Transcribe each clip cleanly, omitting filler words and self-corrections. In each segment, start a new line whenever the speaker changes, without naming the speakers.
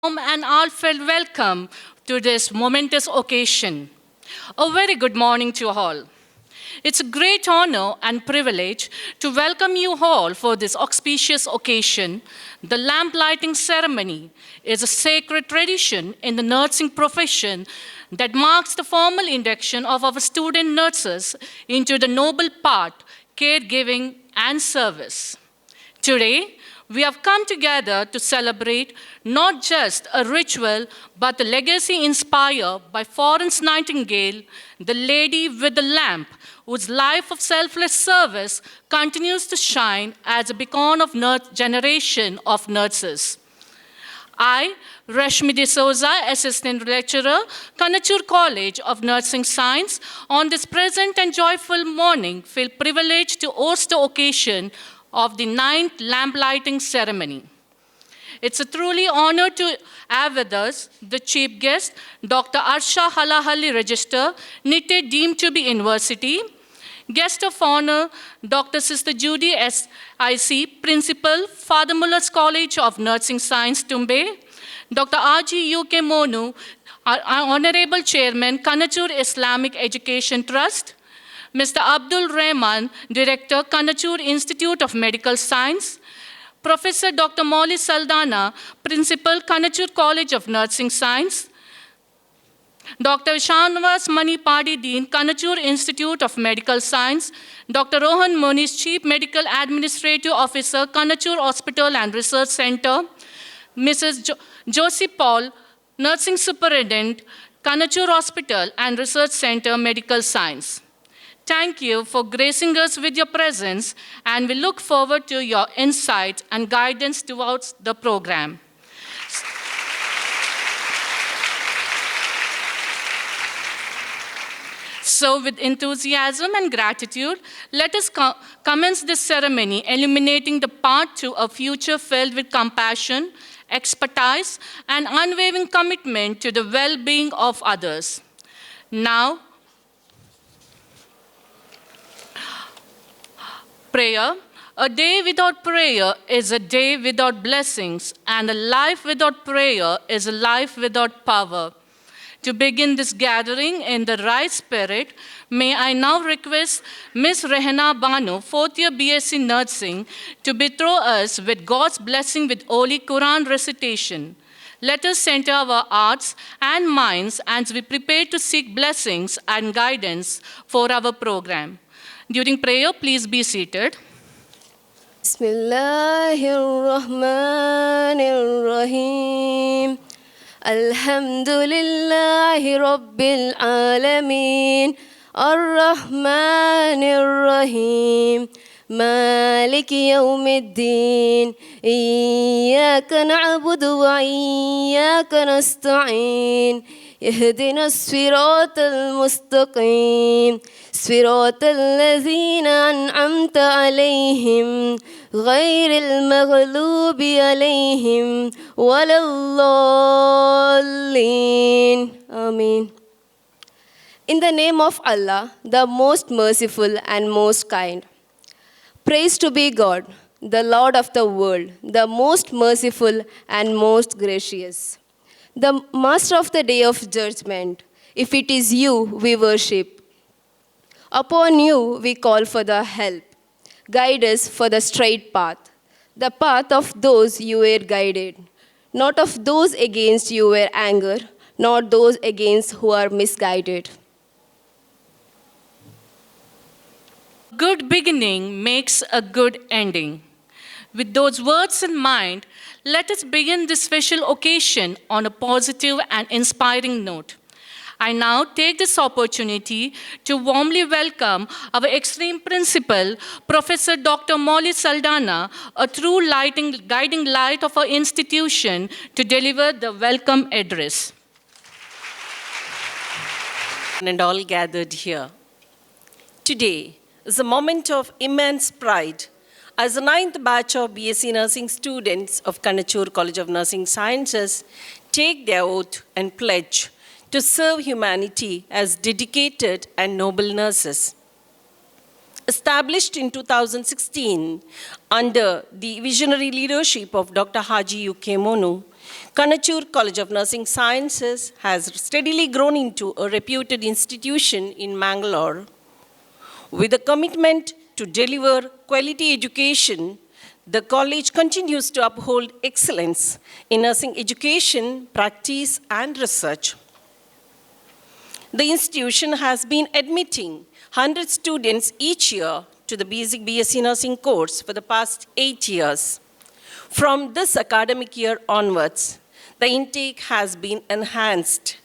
And heartfelt welcome to this momentous occasion. A very good morning to all. It's a great honor and privilege to welcome you all for this auspicious occasion. The lamp lighting ceremony is a sacred tradition in the nursing profession that marks the formal induction of our student nurses into the noble path, caregiving, and service. Today, we have come together to celebrate not just a ritual, but a legacy inspired by Florence Nightingale, the lady with the lamp, whose life of selfless service continues to shine as a beacon of generation of nurses. I, Rashmi D'Souza, Assistant Lecturer, Kanachur College of Nursing Science, on this present and joyful morning, feel privileged to host the occasion of the 9th lamp lighting ceremony. It's a truly honor to have with us the chief guest, Dr. Arsha Halahalli Register, NITE deemed to be University. Guest of honor, Dr. Sister Judy S.I.C., Principal, Father Muller's College of Nursing Science, Tumbe. Dr. R.G. U.K. Monu, Honorable Chairman, Kanachur Islamic Education Trust. Mr. Abdul Rahman, Director, Kanachur Institute of Medical Science. Professor Dr. Molly Saldana, Principal, Kanachur College of Nursing Science. Dr. Shanwas Mani Padi Dean, Kanachur Institute of Medical Science. Dr. Rohan Moniz, Chief Medical Administrative Officer, Kanachur Hospital and Research Center. Mrs. Josie Paul, Nursing Superintendent, Kanachur Hospital and Research Center, Medical Science. Thank you for gracing us with your presence, and we look forward to your insights and guidance towards the program. So with enthusiasm and gratitude, let us commence this ceremony, illuminating the path to a future filled with compassion, expertise, and unwavering commitment to the well-being of others. Now, prayer. A day without prayer is a day without blessings, and a life without prayer is a life without power. To begin this gathering in the right spirit, may I now request Ms. Rehana Banu, 4th year B.sc Nursing, to bestow us with God's blessing with Holy Quran recitation. Let us center our hearts and minds as we prepare to seek blessings and guidance for our program. During prayer, please be seated.
Bismillahirrahmanirrahim. Alhamdulillahi Rabbil Alameen. Ar-Rahmanir-Rahim. مالك يوم الدين إياك نعبد وإياك نستعين اهدنا الصراط المستقيم صراط الذين أنعمت عليهم غير المغلوب عليهم ولا الضالين آمين. In the name of Allah, the most merciful and most kind. Praise to be God, the Lord of the world, the most merciful and most gracious, the Master of the day of judgment. If it is you we worship, upon you we call for the help. Guide us for the straight path, the path of those you were guided, not of those against you were anger, not those against who are misguided.
Good beginning makes a good ending. With those words in mind, let us begin this special occasion on a positive and inspiring note. I now take this opportunity to warmly welcome our extreme principal, Professor Dr. Molly Saldana, a true guiding light of our institution, to deliver the welcome address.
And all gathered here. Today is a moment of immense pride as the 9th batch of B.sc Nursing students of Kanachur College of Nursing Sciences take their oath and pledge to serve humanity as dedicated and noble nurses. Established in 2016 under the visionary leadership of Dr. Haji U.K. Monu, Kanachur College of Nursing Sciences has steadily grown into a reputed institution in Mangalore. With a commitment to deliver quality education, the college continues to uphold excellence in nursing education, practice, and research. The institution has been admitting 100 students each year to the basic B.sc nursing course for the past 8 years. From this academic year onwards, the intake has been enhanced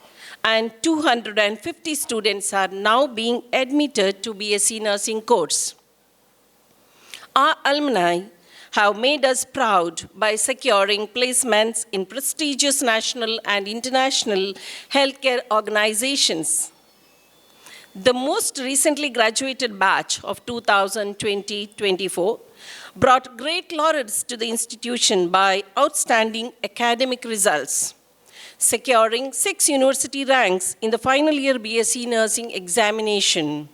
and 250 students are now being admitted to B.sc nursing course. Our alumni have made us proud by securing placements in prestigious national and international healthcare organizations. The most recently graduated batch of 2020-24 brought great laurels to the institution by outstanding academic results, securing 6 university ranks in the final year B.sc nursing examination.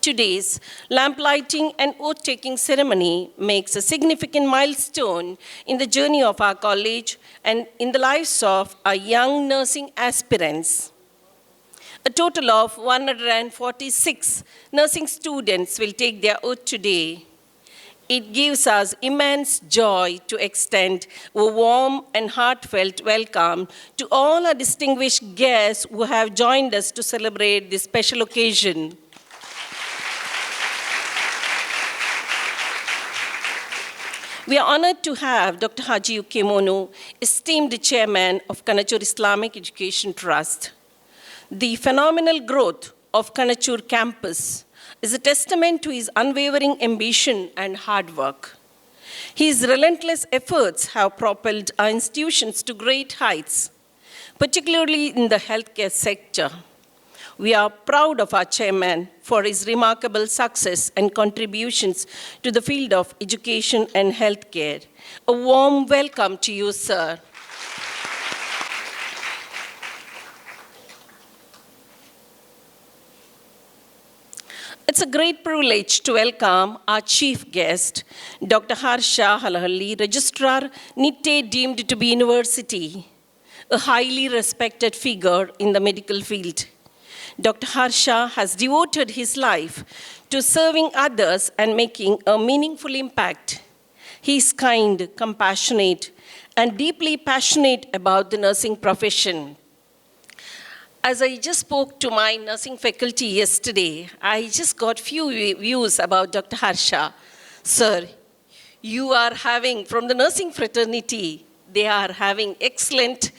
Today's lamplighting and oath-taking ceremony makes a significant milestone in the journey of our college and in the lives of our young nursing aspirants. A total of 146 nursing students will take their oath today. It gives us immense joy to extend a warm and heartfelt welcome to all our distinguished guests who have joined us to celebrate this special occasion. We are honored to have Dr. Haji Ukemonu, esteemed chairman of Kanachur Islamic Education Trust. The phenomenal growth of Kanachur campus is a testament to his unwavering ambition and hard work. His relentless efforts have propelled our institutions to great heights, particularly in the healthcare sector. We are proud of our chairman for his remarkable success and contributions to the field of education and healthcare. A warm welcome to you, sir. It's a great privilege to welcome our chief guest, Dr. Harsha Halahalli, Registrar, Nitte deemed to be University, a highly respected figure in the medical field. Dr. Harsha has devoted his life to serving others and making a meaningful impact. He is kind, compassionate, and deeply passionate about the nursing profession. As I just spoke to my nursing faculty yesterday, I just got few views about Dr. Harsha. Sir, you are having, from the nursing fraternity, they are having excellent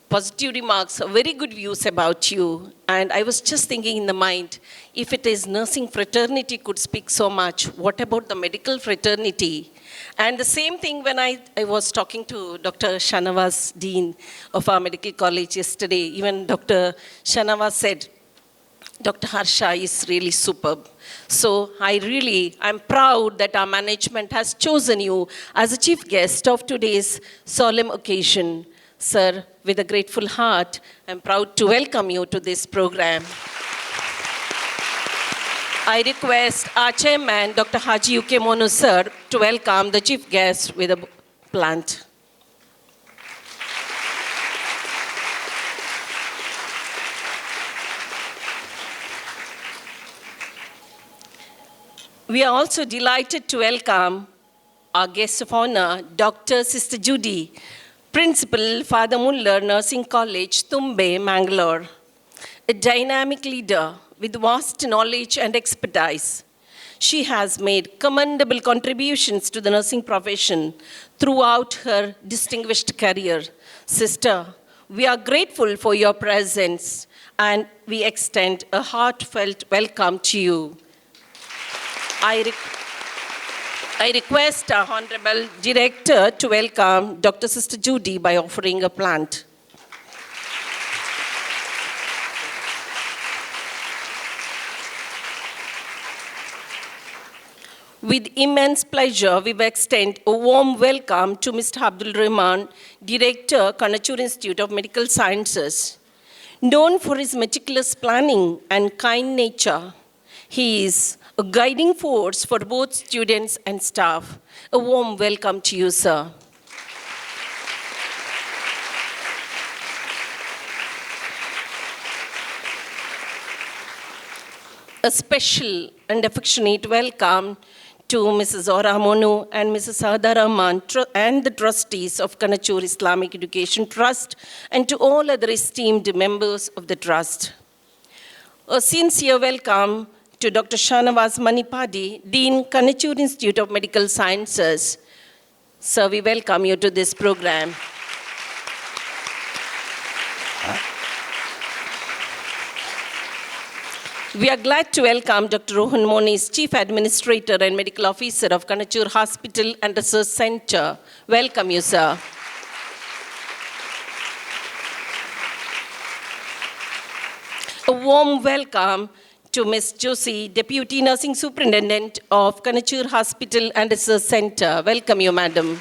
positive remarks, very good views about you. And I was just thinking in the mind, if it is nursing fraternity could speak so much, what about the medical fraternity? And the same thing when I was talking to Dr. Shanavas, Dean of our medical college yesterday, even Dr. Shanavas said, Dr. Harsha is really superb. So I'm proud that our management has chosen you as a chief guest of today's solemn occasion. Sir, with a grateful heart, I'm proud to welcome you to this program. I request our chairman, Dr. Haji Ukemonu, sir, to welcome the chief guest with a plant. We are also delighted to welcome our guest of honor, Dr. Sister Judy, Principal, Father Muller Nursing College, Tumbe, Mangalore, a dynamic leader with vast knowledge and expertise. She has made commendable contributions to the nursing profession throughout her distinguished career. Sister, we are grateful for your presence and we extend a heartfelt welcome to you. I request our Honorable Director to welcome Dr. Sister Judy by offering a plant. With immense pleasure, we extend a warm welcome to Mr. Abdul Rahman, Director, Kanachur Institute of Medical Sciences. Known for his meticulous planning and kind nature, he is a guiding force for both students and staff. A warm welcome to you, sir. A special and affectionate welcome to Mrs. Zora Monu and Mrs. Sada Rahman and the trustees of Kanachur Islamic Education Trust, and to all other esteemed members of the trust. A sincere welcome to Dr. Shanawaz Manipadi, Dean, Kanachur Institute of Medical Sciences. Sir, we welcome you to this program. We are glad to welcome Dr. Rohan Moniz, Chief Administrator and Medical Officer of Kanachur Hospital and Research Center. Welcome you, sir. A warm welcome to Ms. Josie, Deputy Nursing Superintendent of Kanachur Hospital and Research Center. Welcome you, madam.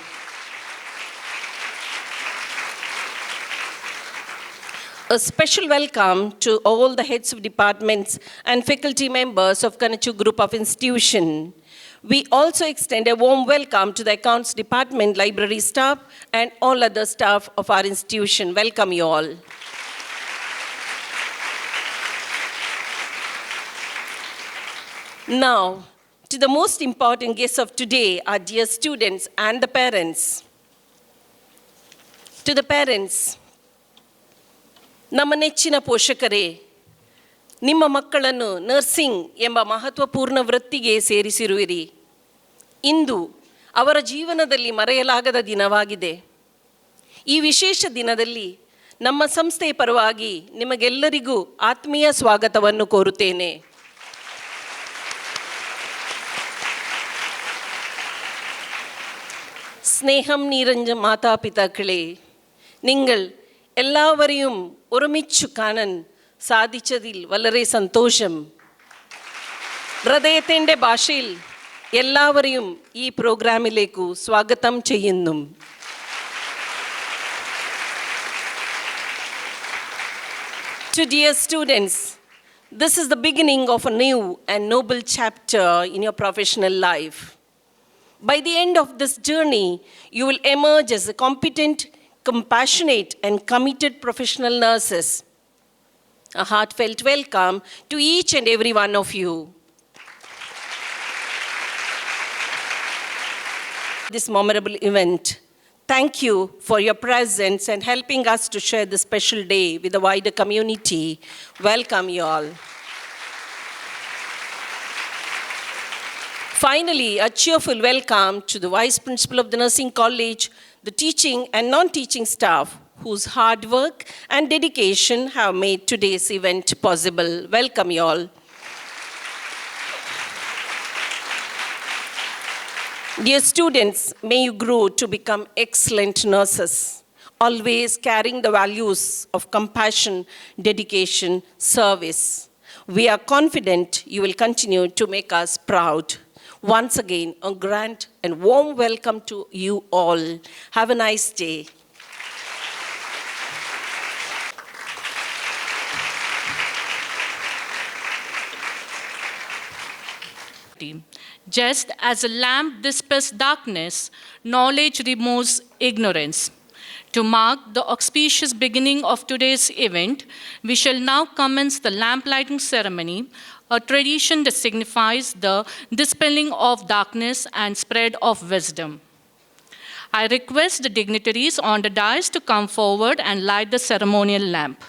A special welcome to all the heads of departments and faculty members of Kanachur Group of Institution. We also extend a warm welcome to the Accounts Department, library staff, and all other staff of our institution. Welcome you all. Now, to the most important guests of today, our dear students and the parents. To the parents, ನಮ್ಮ ನೆಚ್ಚಿನ ಪೋಷಕರೇ, ನಿಮ್ಮ ಮಕ್ಕಳನ್ನು nursing ಎಂಬ ಮಹತ್ವಪೂರ್ಣ ವೃತ್ತಿಗೆ ಸೇರಿಸಿರುವಿರಿ. ಇಂದು ಅವರ ಜೀವನದಲ್ಲಿ ಮರೆಯಲಾಗದ ದಿನವಾಗಿದೆ. ಈ ವಿಶೇಷ ದಿನದಲ್ಲಿ ನಮ್ಮ ಸಂಸ್ಥೆಯ ಪರವಾಗಿ ನಿಮಗೆಲ್ಲರಿಗೂ ಆತ್ಮೀಯ ಸ್ವಾಗತವನ್ನು ಕೋರುತ್ತೇನೆ. ஸ்நேகம் நிறைஞ்ச மாதாபிதாக்களே, நீங்கள் എല്ലാവരെയും ഒരുമിച്ചു കാണാൻ സാധിച്ചതിൽ വളരെ സന്തോഷം. ഹൃദയത്തിൻ്റെ ഭാഷയിൽ എല്ലാവരെയും ഈ പ്രോഗ്രാമിലേക്ക് സ്വാഗതം ചെയ്യുന്നു. To dear students, this is the beginning of a new and noble chapter in your professional life. By the end of this journey, you will emerge as a competent, compassionate, and committed professional nurses. A heartfelt welcome to each and every one of you. This memorable event. Thank you for your presence and helping us to share this special day with the wider community. Welcome you all. Finally, a cheerful welcome to the Vice Principal of the Nursing College, the teaching and non-teaching staff whose hard work and dedication have made today's event possible. Welcome you all. Dear students, may you grow to become excellent nurses, always carrying the values of compassion, dedication, service. We are confident you will continue to make us proud. Once again, a grand and warm welcome to you all. Have a nice day.
Just as a lamp dispels darkness, knowledge removes ignorance. To mark the auspicious beginning of today's event, we shall now commence the lamp lighting ceremony, a tradition that signifies the dispelling of darkness and spread of wisdom. I request the dignitaries on the dais to come forward and light the ceremonial lamp.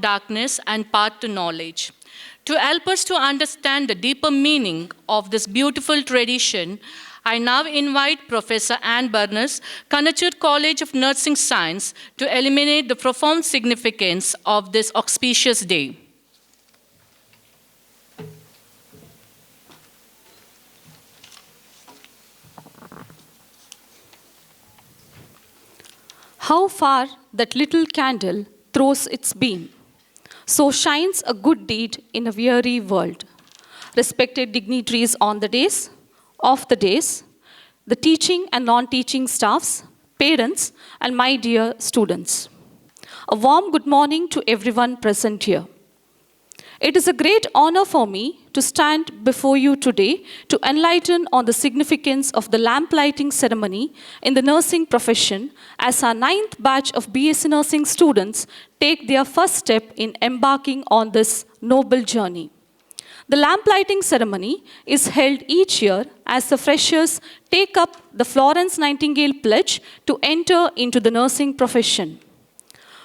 darkness and path to knowledge. To help us to understand the deeper meaning of this beautiful tradition, I now invite Professor Anne Burness, Kanachur College of Nursing Science, to illuminate the profound significance of this auspicious day.
How far that little candle throws its beam, so shines a good deed in a weary world. Respected dignitaries on the days, off the days, the teaching and non-teaching staffs, parents, and my dear students. A warm good morning to everyone present here. It is a great honor for me to stand before you today to enlighten on the significance of the lamp lighting ceremony in the nursing profession as our 9th batch of B.sc nursing students take their first step in embarking on this noble journey. The lamp lighting ceremony is held each year as the freshers take up the Florence Nightingale pledge to enter into the nursing profession.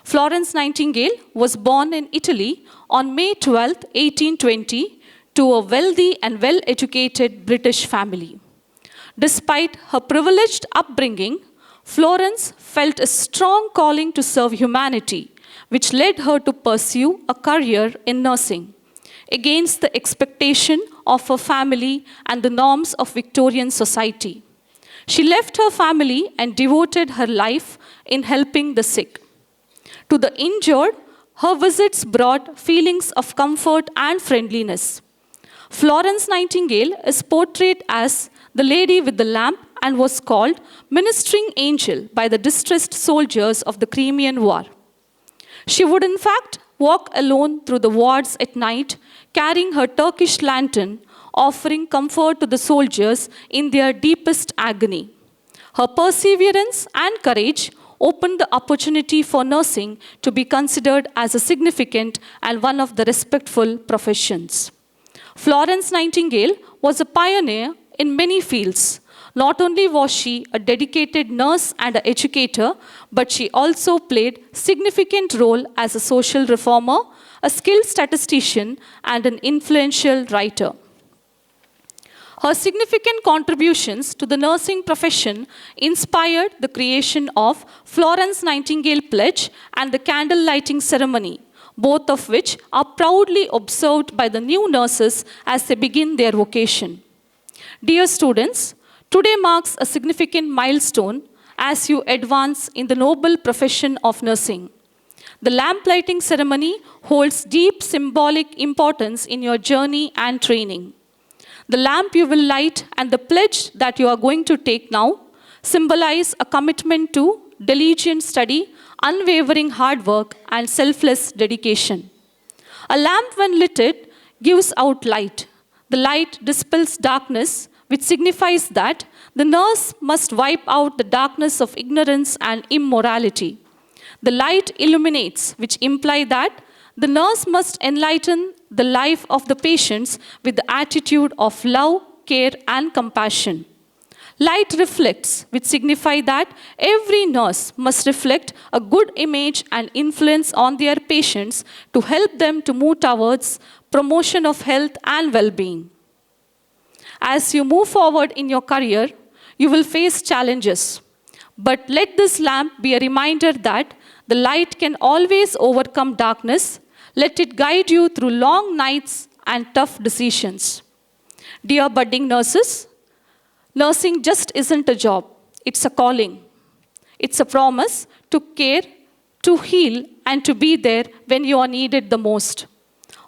Florence Nightingale was born in Italy on May 12, 1820, to a wealthy and well-educated British family. Despite her privileged upbringing, Florence felt a strong calling to serve humanity, which led her to pursue a career in nursing, against the expectation of her family and the norms of Victorian society. She left her family and devoted her life in helping the sick. To the injured, her visits brought feelings of comfort and friendliness. Florence Nightingale is portrayed as the lady with the lamp and was called Ministering Angel by the distressed soldiers of the Crimean War. She would in fact walk alone through the wards at night, carrying her Turkish lantern, offering comfort to the soldiers in their deepest agony. Her perseverance and courage opened the opportunity for nursing to be considered as a significant and one of the respectful professions. Florence Nightingale was a pioneer in many fields. Not only was she a dedicated nurse and an educator, but she also played a significant role as a social reformer, a skilled statistician, and an influential writer. Her significant contributions to the nursing profession inspired the creation of Florence Nightingale Pledge and the candle lighting ceremony, both of which are proudly observed by the new nurses as they begin their vocation. Dear students, today marks a significant milestone as you advance in the noble profession of nursing. The lamp lighting ceremony holds deep symbolic importance in your journey and training. The lamp you will light and the pledge that you are going to take now symbolize a commitment to diligent study, unwavering hard work, and selfless dedication. A lamp, when lit, gives out light. The light dispels darkness, which signifies that the nurse must wipe out the darkness of ignorance and immorality. The light illuminates, which implies that the nurse must enlighten the life of the patients with the attitude of love, care, and compassion. Light reflects, which signifies that every nurse must reflect a good image and influence on their patients to help them to move towards promotion of health and well-being. As you move forward in your career, you will face challenges. But let this lamp be a reminder that the light can always overcome darkness. Let it guide you through long nights and tough decisions. Dear budding nurses, nursing just isn't a job, it's a calling. It's a promise to care, to heal, and to be there when you are needed the most.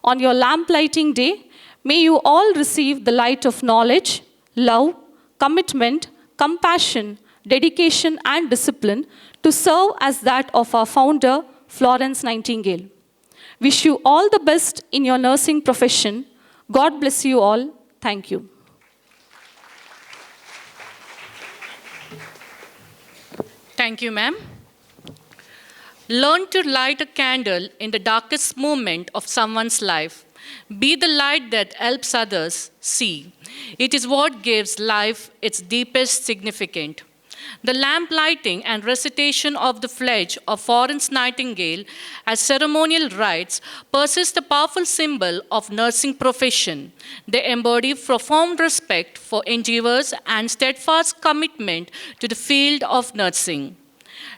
On your lamp lighting day, may you all receive the light of knowledge, love, commitment, compassion, dedication, and discipline to serve as that of our founder, Florence Nightingale. Wish you all the best in your nursing profession. God bless you all. Thank you.
Thank you, ma'am. Learn to light a candle in the darkest moment of someone's life. Be the light that helps others see. It is what gives life its deepest significance. The lamp lighting and recitation of the pledge of Florence Nightingale as ceremonial rites persist a powerful symbol of nursing profession. They embody profound respect for endeavors and steadfast commitment to the field of nursing.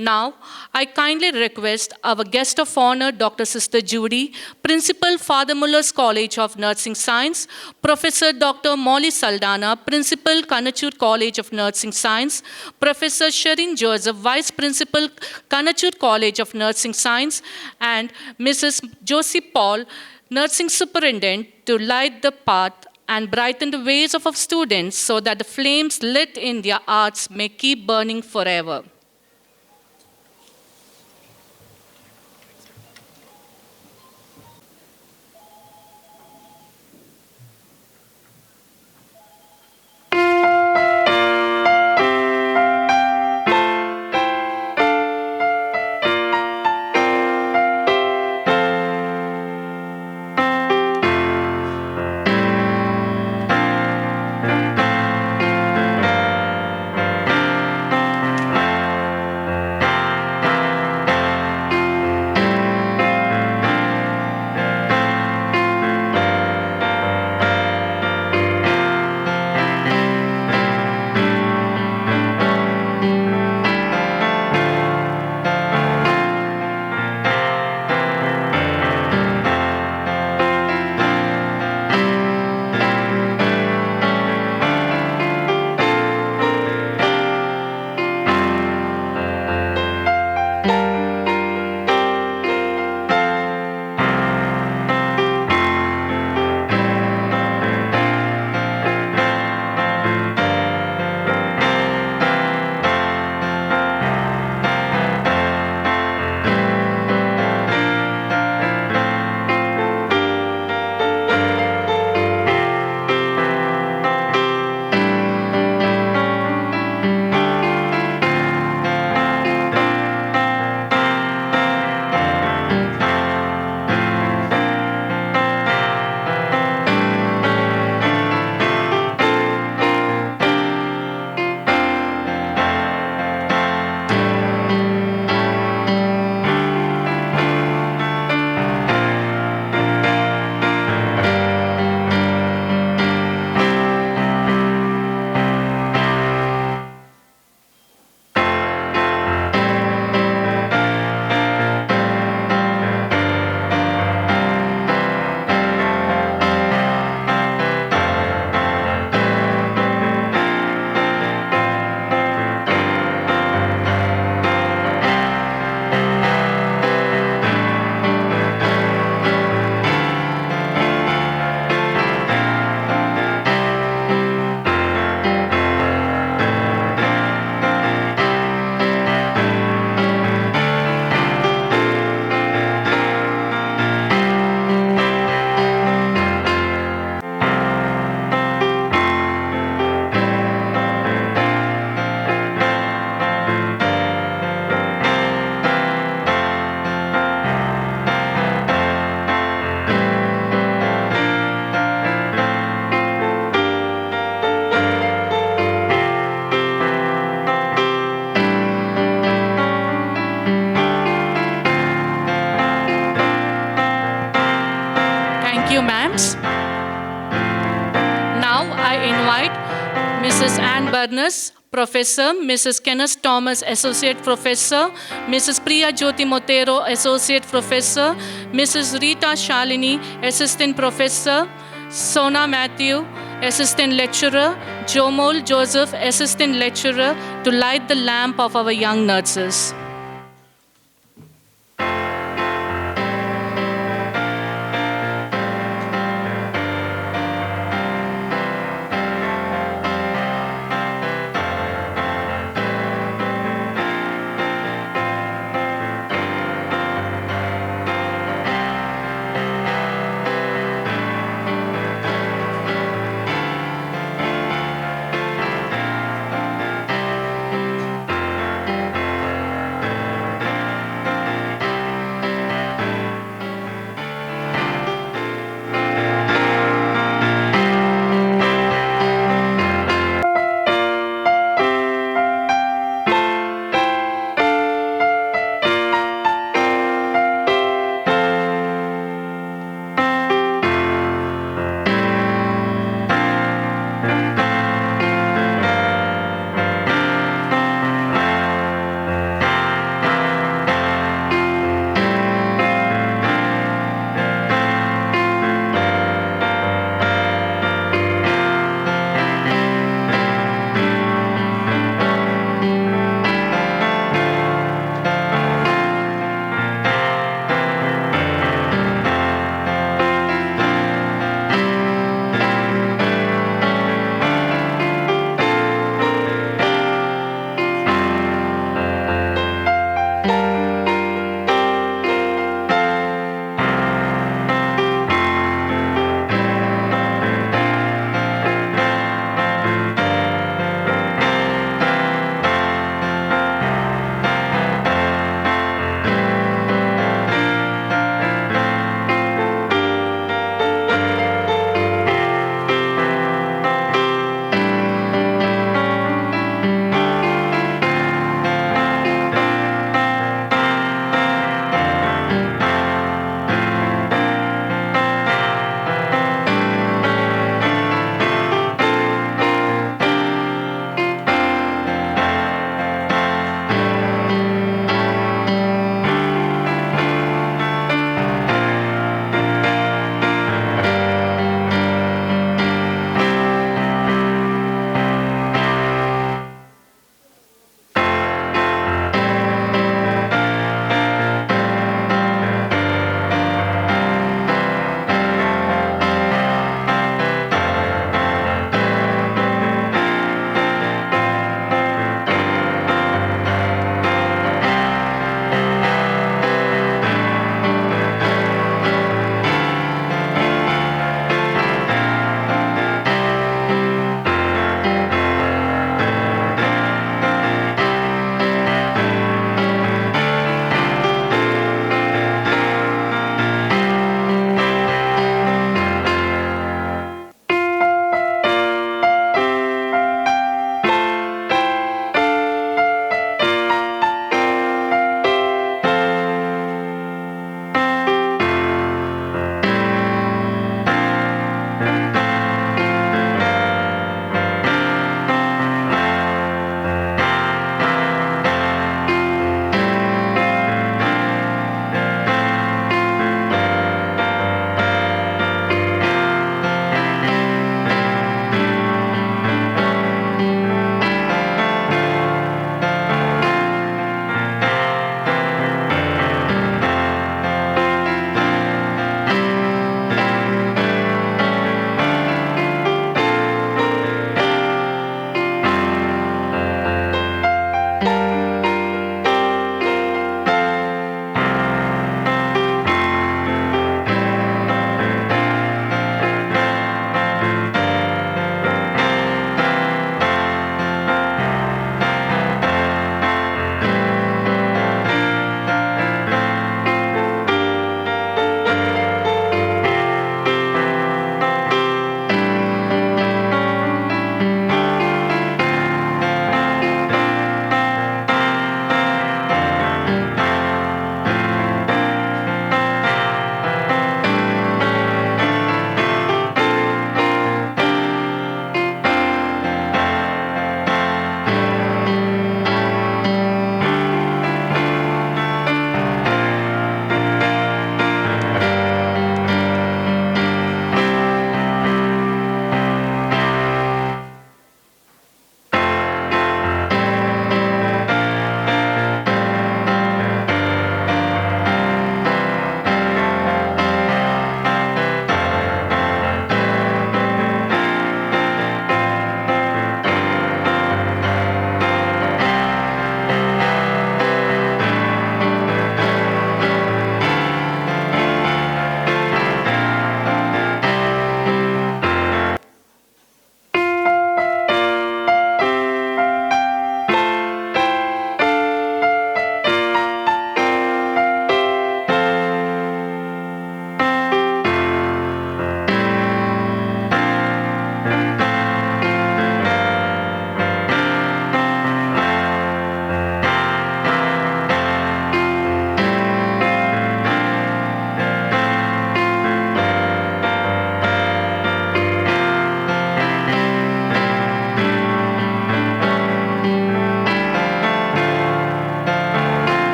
Now, I kindly request our guest of honor, Dr. Sister Judy, Principal Father Muller's College of Nursing Science, Professor Dr. Molly Saldana, Principal Kanachur College of Nursing Science, Professor Sherin Joseph, Vice Principal, Kanachur College of Nursing Science, and Mrs. Josie Paul, Nursing Superintendent, to light the path and brighten the ways of our students so that the flames lit in their hearts may keep burning forever. Thank you, ma'ams. Now I invite Mrs. Ann Burness, Professor, Mrs. Kenneth Thomas, Associate Professor, Mrs. Priya Jyoti Motero, Associate Professor, Mrs. Rita Shalini, Assistant Professor, Sona Matthew, Assistant Lecturer, Jomol Joseph, Assistant Lecturer, to light the lamp of our young nurses.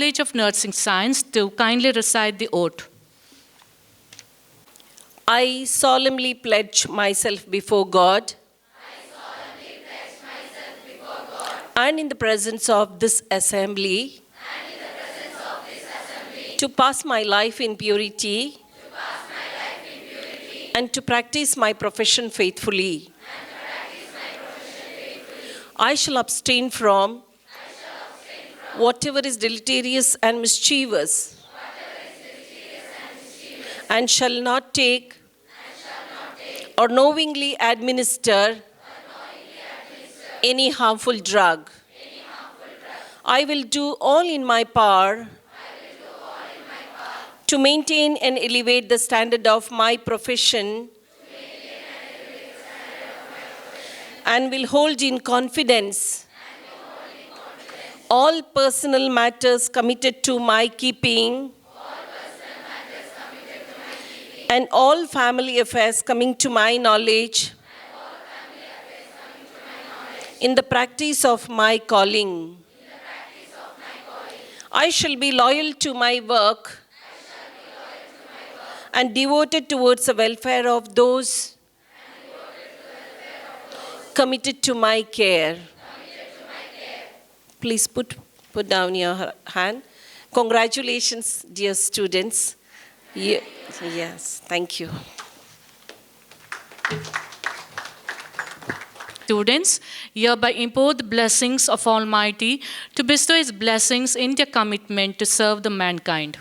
College of Nursing Science to kindly recite the oath.
I solemnly pledge myself before God and in the presence of this assembly to pass my life in purity and to practice my profession faithfully. I shall abstain from whatever is deleterious and mischievous, and shall not take or knowingly administer any harmful drug. I will do all in my power to maintain and elevate the standard of my profession and will hold in confidence all personal matters committed to my keeping and all family affairs coming to my knowledge in the practice of my calling. I shall be loyal to my work and devoted towards the welfare of those committed to my care. Please put down your hand. Congratulations, dear students. Yes, thank you.
Students, hereby import the blessings of Almighty to bestow His blessings in their commitment to serve the mankind.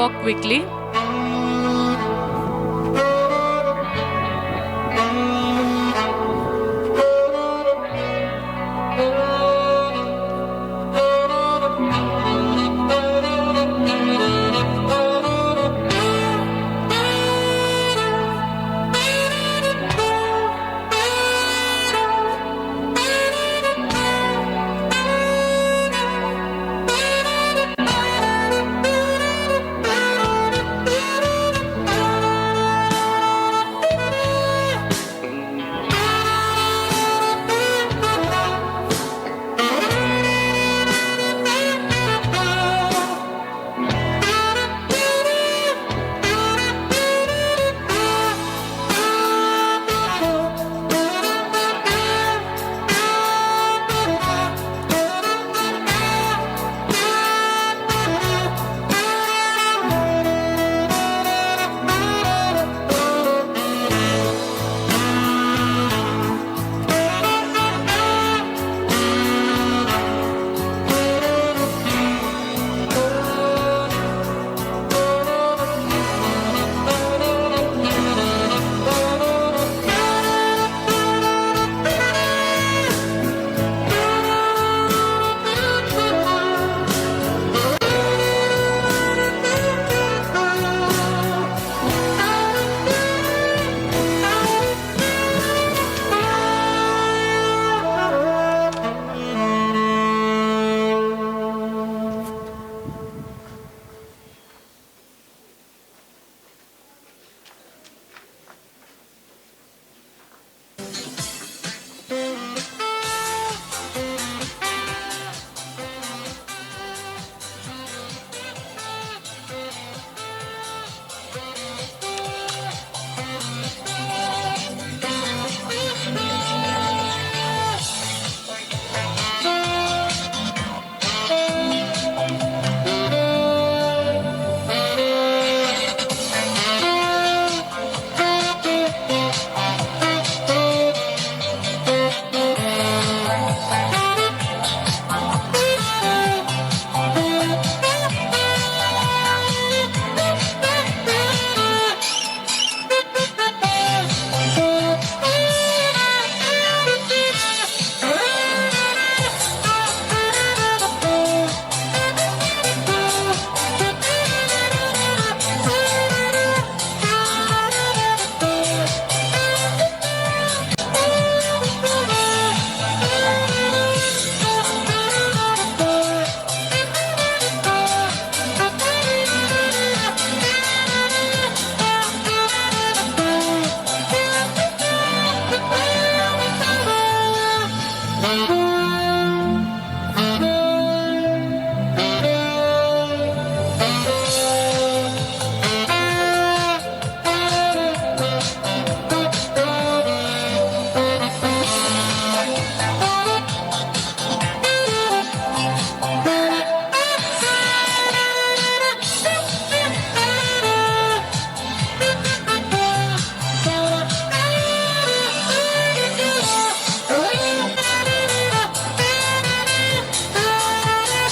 walk quickly.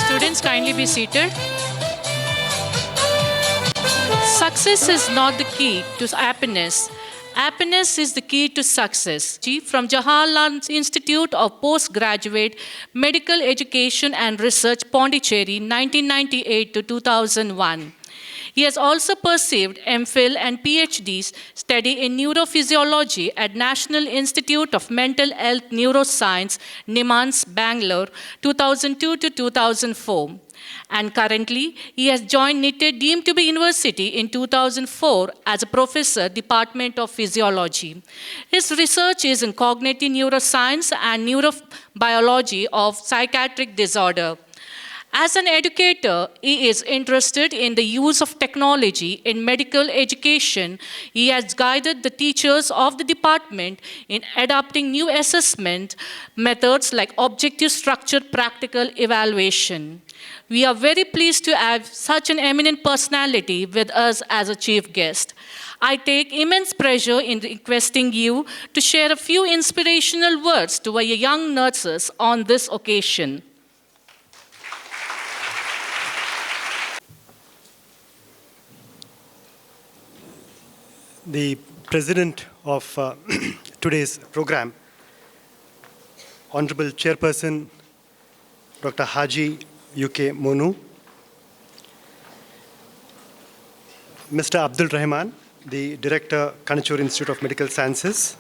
Students, kindly be seated. Success is not the key to happiness. Happiness is the key to success. From Jawaharlal Institute of Postgraduate Medical Education and Research, Pondicherry, 1998 to 2001. He has also pursued MPhil and PhD study in neurophysiology at National Institute of Mental Health Neuroscience, NIMHANS, Bangalore, 2002 to 2004. And currently, he has joined NITT deemed to be university in 2004 as a professor, Department of Physiology. His research is in cognitive neuroscience and neurobiology of psychiatric disorder. As an educator, he is interested in the use of technology in medical education. He has guided the teachers of the department in adopting new assessment methods like objective structured practical evaluation. We are very pleased to have such an eminent personality with us as a chief guest. I take immense pleasure in requesting you to share a few inspirational words to our young nurses on this occasion.
the president of today's program, Honorable Chairperson Dr. Haji UK Monu, Mr. Abdul Rahman, the Director, Kanachur Institute of Medical Sciences,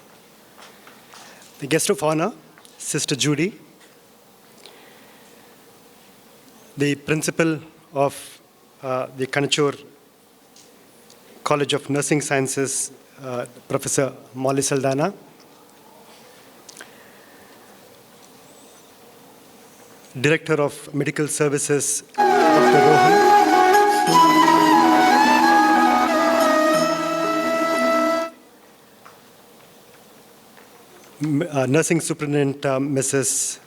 the guest of honor, Sister Judy, the principal of the Kanachur College of Nursing Sciences, Professor Molly Saldana, Director of Medical Services, Dr. Rohan, Nursing Superintendent Mrs.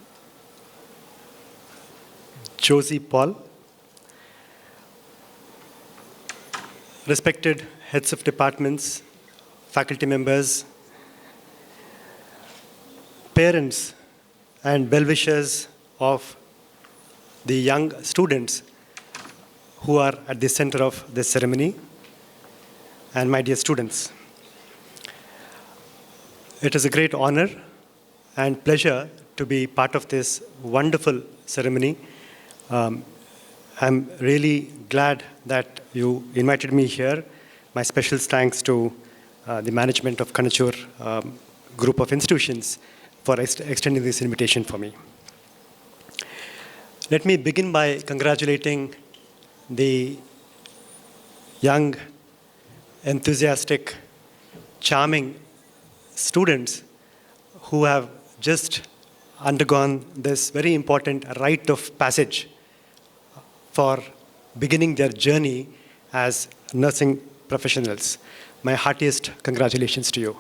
Josie Paul, respected heads of departments, faculty members, parents, and well-wishers of the young students who are at the center of this ceremony, and my dear students. It is a great honor and pleasure to be part of this wonderful ceremony. I'm really glad that you invited me here. My special thanks to the management of Kanachur group of institutions for extending this invitation for me. Let me begin by congratulating the young, enthusiastic, charming students who have just undergone this very important rite of passage for beginning their journey as nursing professionals. My heartiest congratulations to you.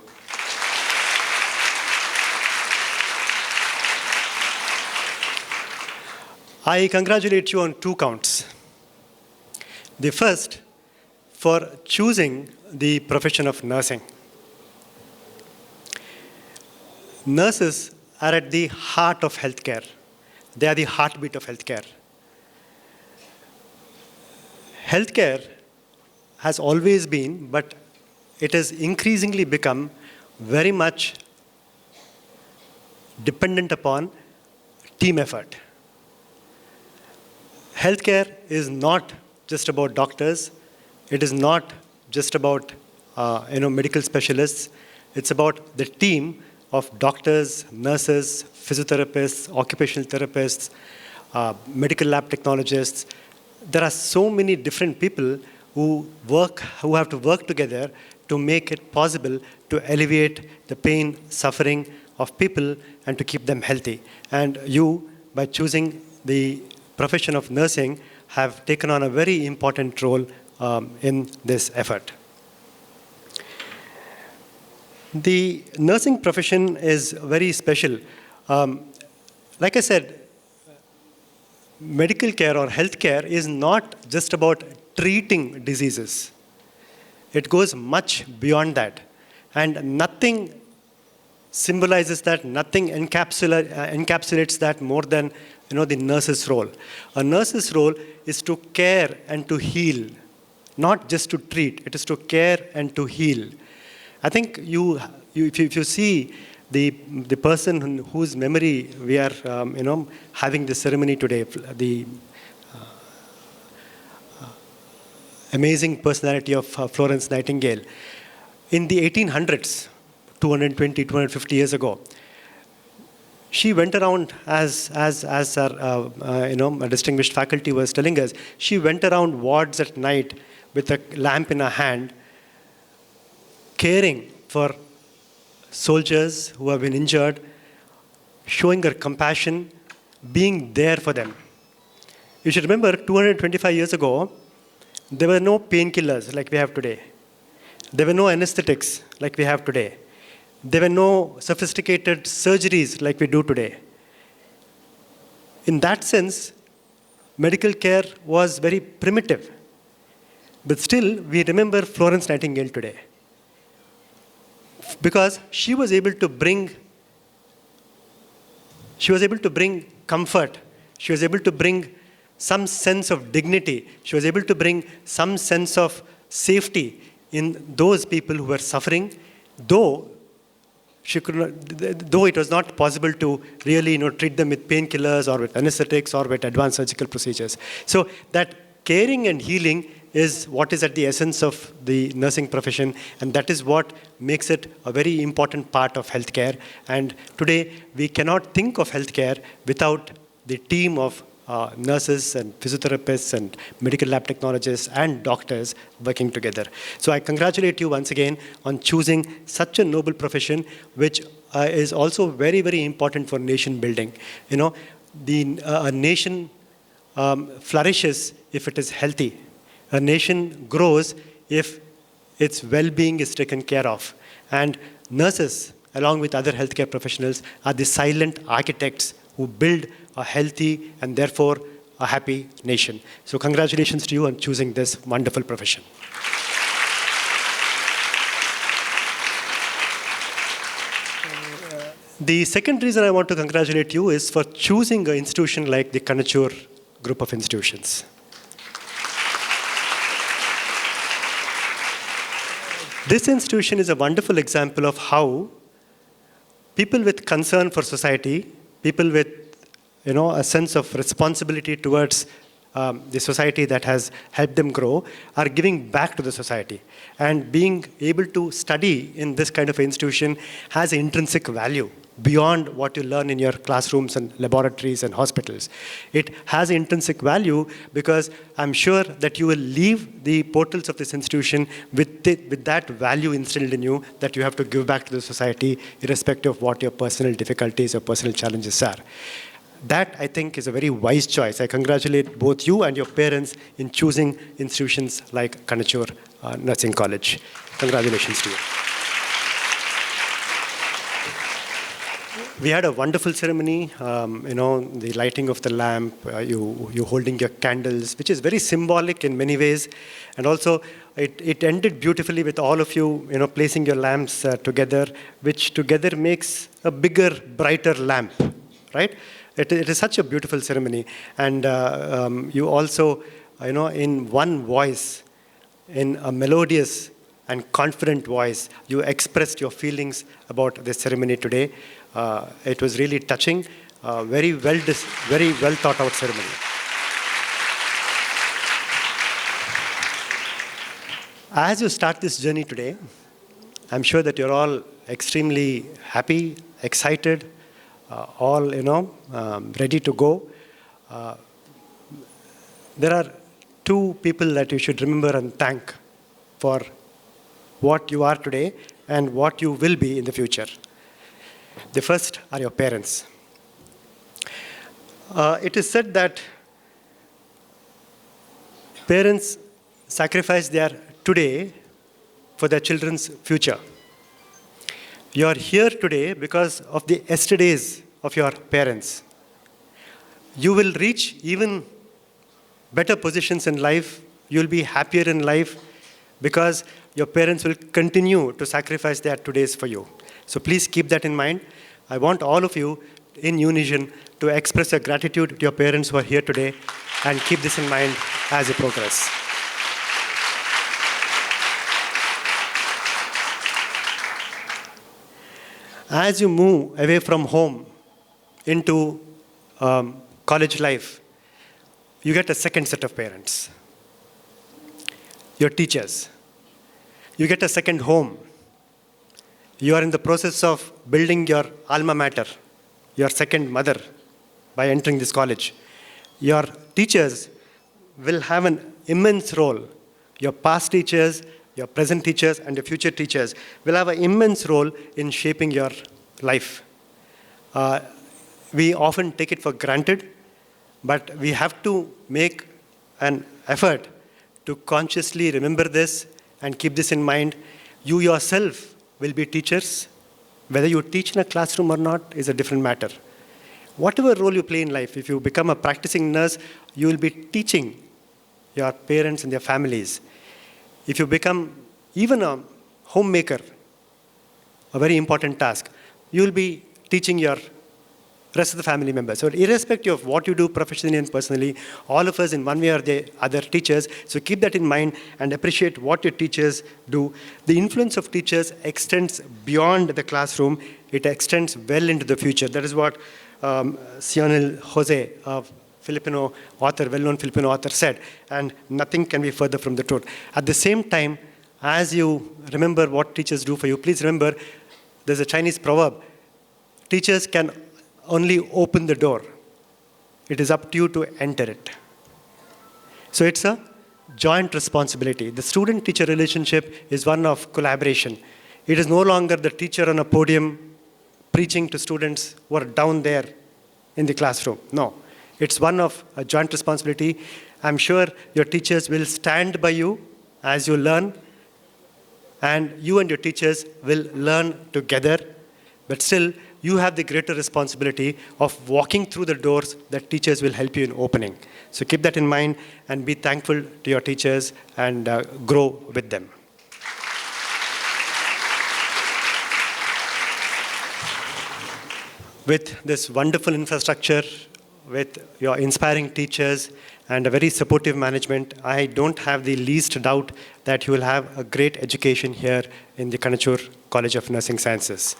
I congratulate you on two counts. The first, for choosing the profession of nursing. Nurses are at the heart of healthcare. They are the heartbeat of healthcare. Healthcare has always been, but it has increasingly become very much dependent upon team effort. Healthcare is not just about doctors. It is not just about medical specialists. It's about the team of doctors, nurses, physiotherapists, occupational therapists, medical lab technologists. There are so many different people who have to work together to make it possible to alleviate the pain, suffering of people and to keep them healthy. And you, by choosing the profession of nursing, have taken on a very important role in this effort. The nursing profession is very special. Like I said, medical care or health care is not just about treating diseases. It goes much beyond that. And nothing symbolizes that, nothing encapsulates that more than the nurse's role. A nurse's role is to care and to heal, not just to treat. It is to care and to heal. I think if you see the person whose memory we are having this ceremony today, the amazing personality of Florence Nightingale. In the 1800s, 220, 250 years ago, she went around, as our a distinguished faculty was telling us, she went around wards at night with a lamp in her hand, caring for soldiers who have been injured, showing her compassion, being there for them. You should remember, 225 years ago, there were no painkillers like we have today. There were no anesthetics like we have today. There were no sophisticated surgeries like we do today. In that sense, medical care was very primitive. But still, we remember Florence Nightingale today. Because she was able to bring comfort. She was able to bring some sense of dignity. She was able to bring some sense of safety in those people who were suffering, though though it was not possible to really treat them with painkillers or with anesthetics or with advanced surgical procedures. So that caring and healing is what is at the essence of the nursing profession, and that is what makes it a very important part of healthcare. And today, we cannot think of healthcare without the team of nurses and physiotherapists and medical lab technologists and doctors working together. So I congratulate you once again on choosing such a noble profession, which is also very, very important for nation building. A nation flourishes if it is healthy. A nation grows if its well-being is taken care of. And nurses, along with other healthcare professionals, are the silent architects who build a healthy and therefore a happy nation. So congratulations to you on choosing this wonderful profession. The second reason I want to congratulate you is for choosing an institution like the Kanachur group of institutions. This institution is a wonderful example of how people with concern for society, people with a sense of responsibility towards the society that has helped them grow, are giving back to the society. And being able to study in this kind of institution has intrinsic value beyond what you learn in your classrooms and laboratories and hospitals. It has intrinsic value because I'm sure that you will leave the portals of this institution with that value instilled in you that you have to give back to the society irrespective of what your personal difficulties or personal challenges are. That, I think, is a very wise choice. I congratulate both you and your parents in choosing institutions like Kanachur Nursing College. Congratulations to you. We had a wonderful ceremony, the lighting of the lamp, you holding your candles, which is very symbolic in many ways. And also, it ended beautifully with all of you, placing your lamps together, which together makes a bigger, brighter lamp, right? It is such a beautiful ceremony. And you also, in one voice, in a melodious and confident voice, you expressed your feelings about this ceremony today. It was really touching, very well thought out ceremony. As you start this journey today, I'm sure that you're all extremely happy, excited, all ready to go. There are two people that you should remember and thank for what you are today and what you will be in the future. The first are your parents. It is said that parents sacrifice their today for their children's future. You are here today because of the yesterdays of your parents. You will reach even better positions in life. You will be happier in life because your parents will continue to sacrifice their todays for you. So please keep that in mind. I want all of you in unison to express your gratitude to your parents who are here today and keep this in mind as you progress. As you move away from home into college life, you get a second set of parents, your teachers. You get a second home. You are in the process of building your alma mater, your second mother, by entering this college. Your teachers will have an immense role. Your past teachers, your present teachers, and your future teachers will have an immense role in shaping your life. We often take it for granted, but we have to make an effort to consciously remember this and keep this in mind. You yourself will be teachers. Whether you teach in a classroom or not is a different matter. Whatever role you play in life, if you become a practicing nurse, you will be teaching your parents and their families. If you become even a homemaker, a very important task, you will be teaching your rest of the family members. So irrespective of what you do professionally and personally, all of us in one way or the other teachers. So keep that in mind and appreciate what your teachers do. The influence of teachers extends beyond the classroom. It extends well into the future. That is what Sionel Jose, a Filipino author, well-known Filipino author, said. And nothing can be further from the truth. At the same time, as you remember what teachers do for you, please remember there's a Chinese proverb. Teachers can only open the door. It is up to you to enter it. So it's a joint responsibility. The student-teacher relationship is one of collaboration. It is no longer the teacher on a podium preaching to students who are down there in the classroom. No, it's one of a joint responsibility. I'm sure your teachers will stand by you as you learn, and you and your teachers will learn together, but still, you have the greater responsibility of walking through the doors that teachers will help you in opening. So keep that in mind and be thankful to your teachers and grow with them. With this wonderful infrastructure, with your inspiring teachers and a very supportive management, I don't have the least doubt that you will have a great education here in the Kanachur College of Nursing Sciences.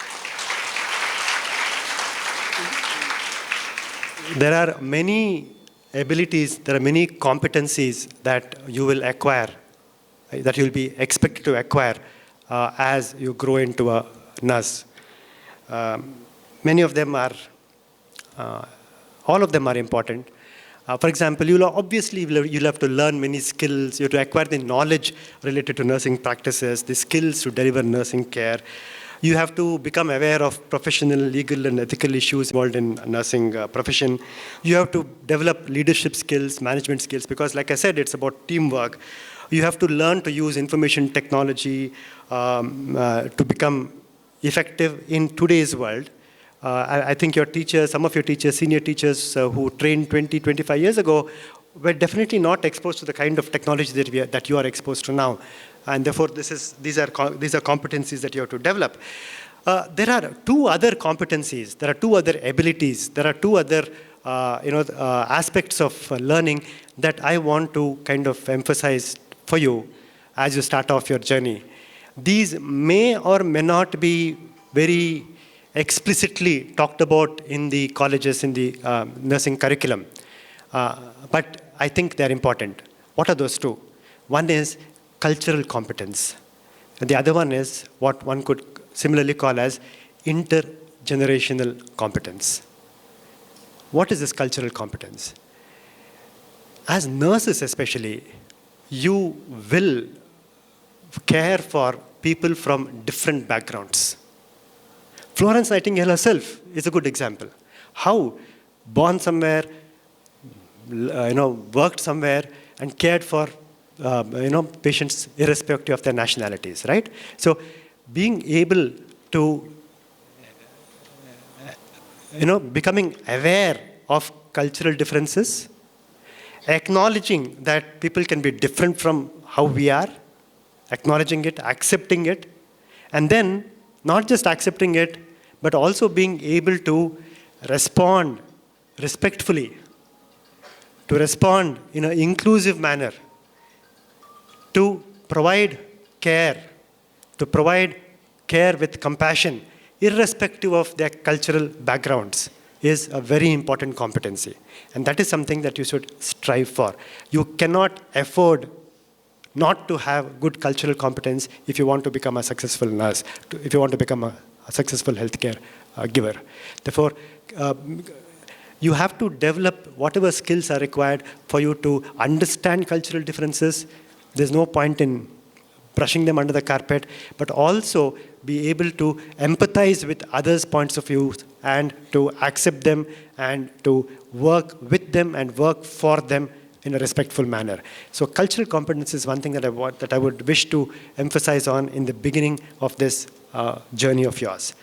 There are many abilities, there are many competencies that you will acquire, that you will be expected to acquire as you grow into a nurse. Many of them are, all of them are important. For example, you'll have to learn many skills. You have to acquire the knowledge related to nursing practices, the skills to deliver nursing care. You have to become aware of professional, legal, and ethical issues involved in nursing profession. You have to develop leadership skills, management skills, because like I said, it's about teamwork. You have to learn to use information technology to become effective in today's world. I think your teachers, some of your teachers, senior teachers who trained 20, 25 years ago, were definitely not exposed to the kind of technology that you are exposed to now. And therefore, these are competencies that you have to develop. There are two other competencies, there are two other abilities, there are two other aspects of learning that I want to kind of emphasize for you as you start off your journey. These may or may not be very explicitly talked about in the colleges, in the nursing curriculum. But I think they're important. What are those two? One is cultural competence. And the other one is what one could similarly call as intergenerational competence. What is this cultural competence? As nurses especially, you will care for people from different backgrounds. Florence Nightingale herself is a good example. How born somewhere, worked somewhere and cared for patients irrespective of their nationalities, right? So being able to, becoming aware of cultural differences, acknowledging that people can be different from how we are, acknowledging it, accepting it, and then not just accepting it, but also being able to respond respectfully, to respond in an inclusive manner, to provide care with compassion, irrespective of their cultural backgrounds, is a very important competency. And that is something that you should strive for. You cannot afford not to have good cultural competence if you want to become a successful nurse, if you want to become a successful healthcare giver. Therefore, you have to develop whatever skills are required for you to understand cultural differences. There's no point in brushing them under the carpet, but also be able to empathize with others' points of view and to accept them and to work with them and work for them in a respectful manner. So cultural competence is one thing that I would wish to emphasize on in the beginning of this journey of yours.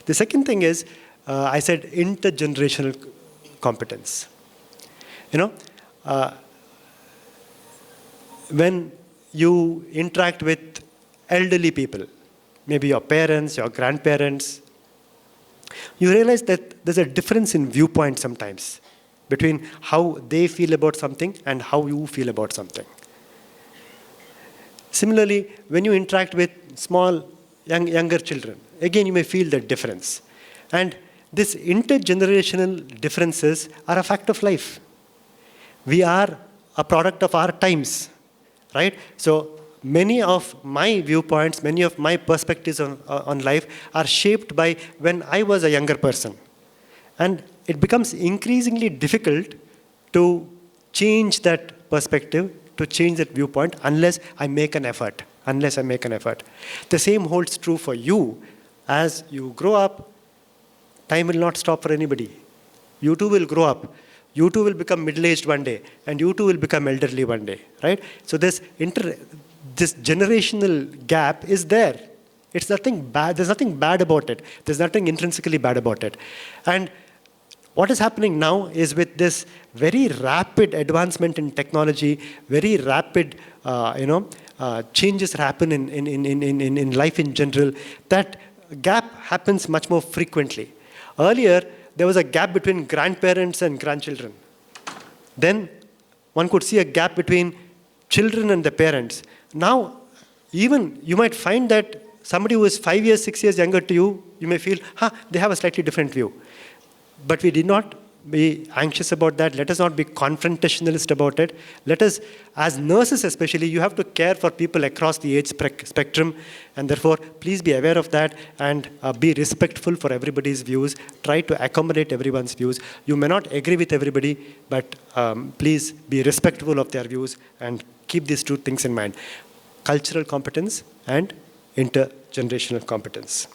The second thing is, I said intergenerational competence. When you interact with elderly people, maybe your parents, your grandparents, you realize that there's a difference in viewpoint sometimes between how they feel about something and how you feel about something. Similarly, when you interact with small, younger children, again, you may feel that difference. And these intergenerational differences are a fact of life. We are a product of our times, right? So many of my viewpoints, many of my perspectives on life are shaped by when I was a younger person. And it becomes increasingly difficult to change that perspective, to change that viewpoint, unless I make an effort. The same holds true for you. As you grow up, time will not stop for anybody. You too will grow up. You too will become middle-aged one day, and you too will become elderly one day, right? So this generational gap is there. It's nothing bad. There's nothing bad about it. There's nothing intrinsically bad about it. And what is happening now is, with this very rapid advancement in technology, very rapid, changes happen in life in general, that gap happens much more frequently. Earlier, there was a gap between grandparents and grandchildren. Then one could see a gap between children and the parents. Now, even you might find that somebody who is 5 years, 6 years younger to you, you may feel, they have a slightly different view. But we did not be anxious about that. Let us not be confrontationalist about it. Let us, as nurses especially, you have to care for people across the age spectrum, and therefore, please be aware of that and be respectful for everybody's views. Try to accommodate everyone's views. You may not agree with everybody, but please be respectful of their views and keep these two things in mind: cultural competence and intergenerational competence.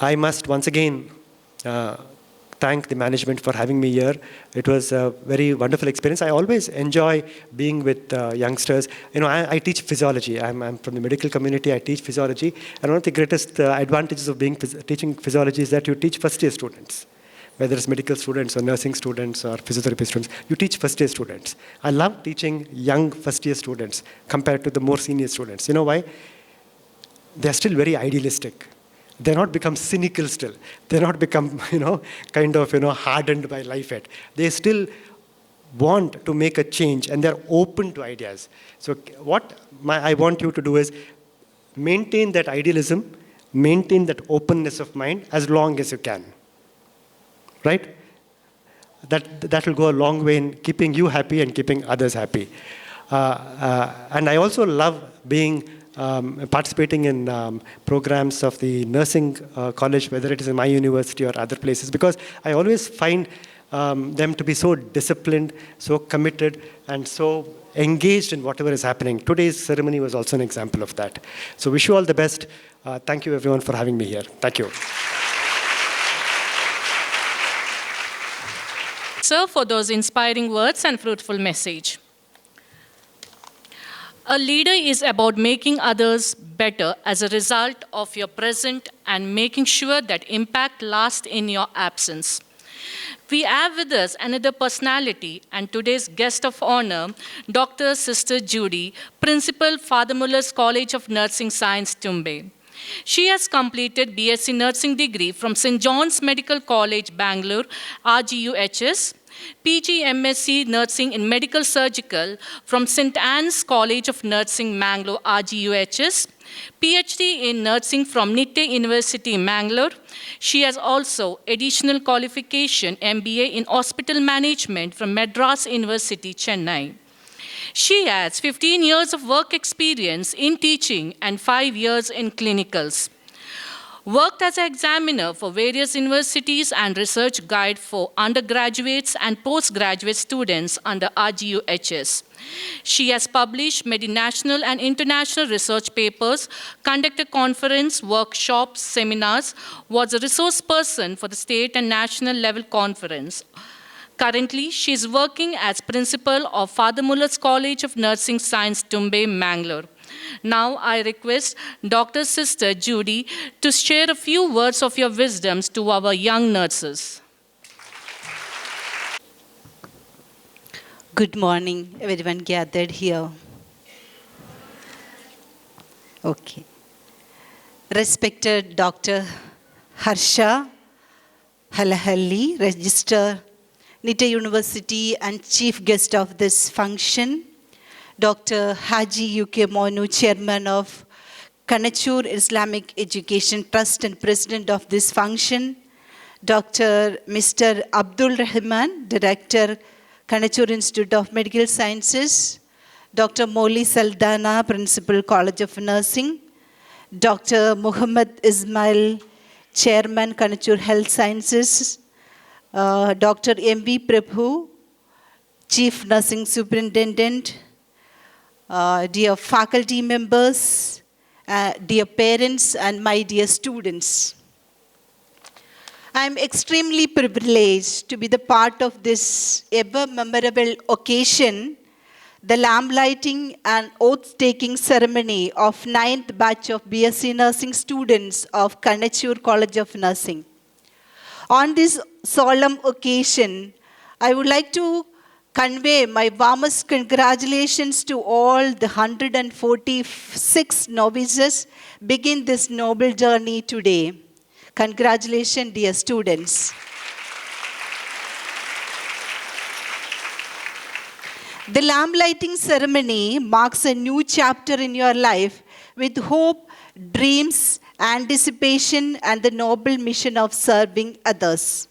I must once again thank the management for having me here. It was a very wonderful experience. I always enjoy being with youngsters. I teach physiology. I'm from the medical community. I teach physiology. And one of the greatest advantages of teaching physiology is that you teach first-year students. Whether it's medical students or nursing students or physiotherapy students, you teach first-year students. I love teaching young first-year students compared to the more senior students. You know why? They're still very idealistic. They're not become cynical still. They're not become, hardened by life yet. They still want to make a change, and they're open to ideas. So what I want you to do is maintain that idealism, maintain that openness of mind as long as you can. Right? That will go a long way in keeping you happy and keeping others happy. And I also love participating in programs of the nursing college, whether it is in my university or other places, because I always find them to be so disciplined, so committed, and so engaged in whatever is happening. Today's ceremony was also an example of that. So wish you all the best. Thank you everyone for having me here. Thank you.
Sir, for those inspiring words and fruitful message. A leader is about making others better as a result of your present and making sure that impact lasts in your absence. We have with us another personality and today's guest of honor, Dr. Sister Judy, Principal Father Muller's College of Nursing Science, Tumbe. She has completed B.sc Nursing degree from St. John's Medical College, Bangalore, RGUHS, PG MSc Nursing in Medical Surgical from St. Anne's College of Nursing, Mangalore, RGUHS, PhD in Nursing from Nitte University, Mangalore. She has also additional qualification, MBA in Hospital Management from Madras University, Chennai. She has 15 years of work experience in teaching and 5 years in clinicals. Worked as an examiner for various universities and research guide for undergraduates and postgraduate students under RGUHS. She has published many national and international research papers, conducted conference, workshops, seminars, was a resource person for the state and national level conference. Currently, she is working as principal of Father Muller's College of Nursing Science, Tumbe, Mangalore. Now I request Dr. Sister Judy to share a few words of your wisdoms to our young nurses.
Good morning, everyone gathered here. Okay. Respected Dr. Harsha Halahalli, Registrar, Nita University and Chief Guest of this function, Dr. Haji UK Monu, Chairman of Kanachur Islamic Education Trust and President of this function, Dr. Mr. Abdul Rahman, Director, Kanachur Institute of Medical Sciences, Dr. Moli Saldana, Principal, College of Nursing, Dr. Muhammad Ismail, Chairman, Kanachur Health Sciences, Dr. M.V. Prabhu, Chief Nursing Superintendent, dear faculty members, dear parents, and my dear students. I am extremely privileged to be the part of this ever-memorable occasion, the lamp lighting and oath-taking ceremony of 9th batch of B.sc nursing students of Kanachur College of Nursing. On this solemn occasion, I would like to convey my warmest congratulations to all the 146 novices begin this noble journey today. Congratulations, dear students. The lamp lighting ceremony marks a new chapter in your life with hope, dreams, anticipation, and the noble mission of serving others.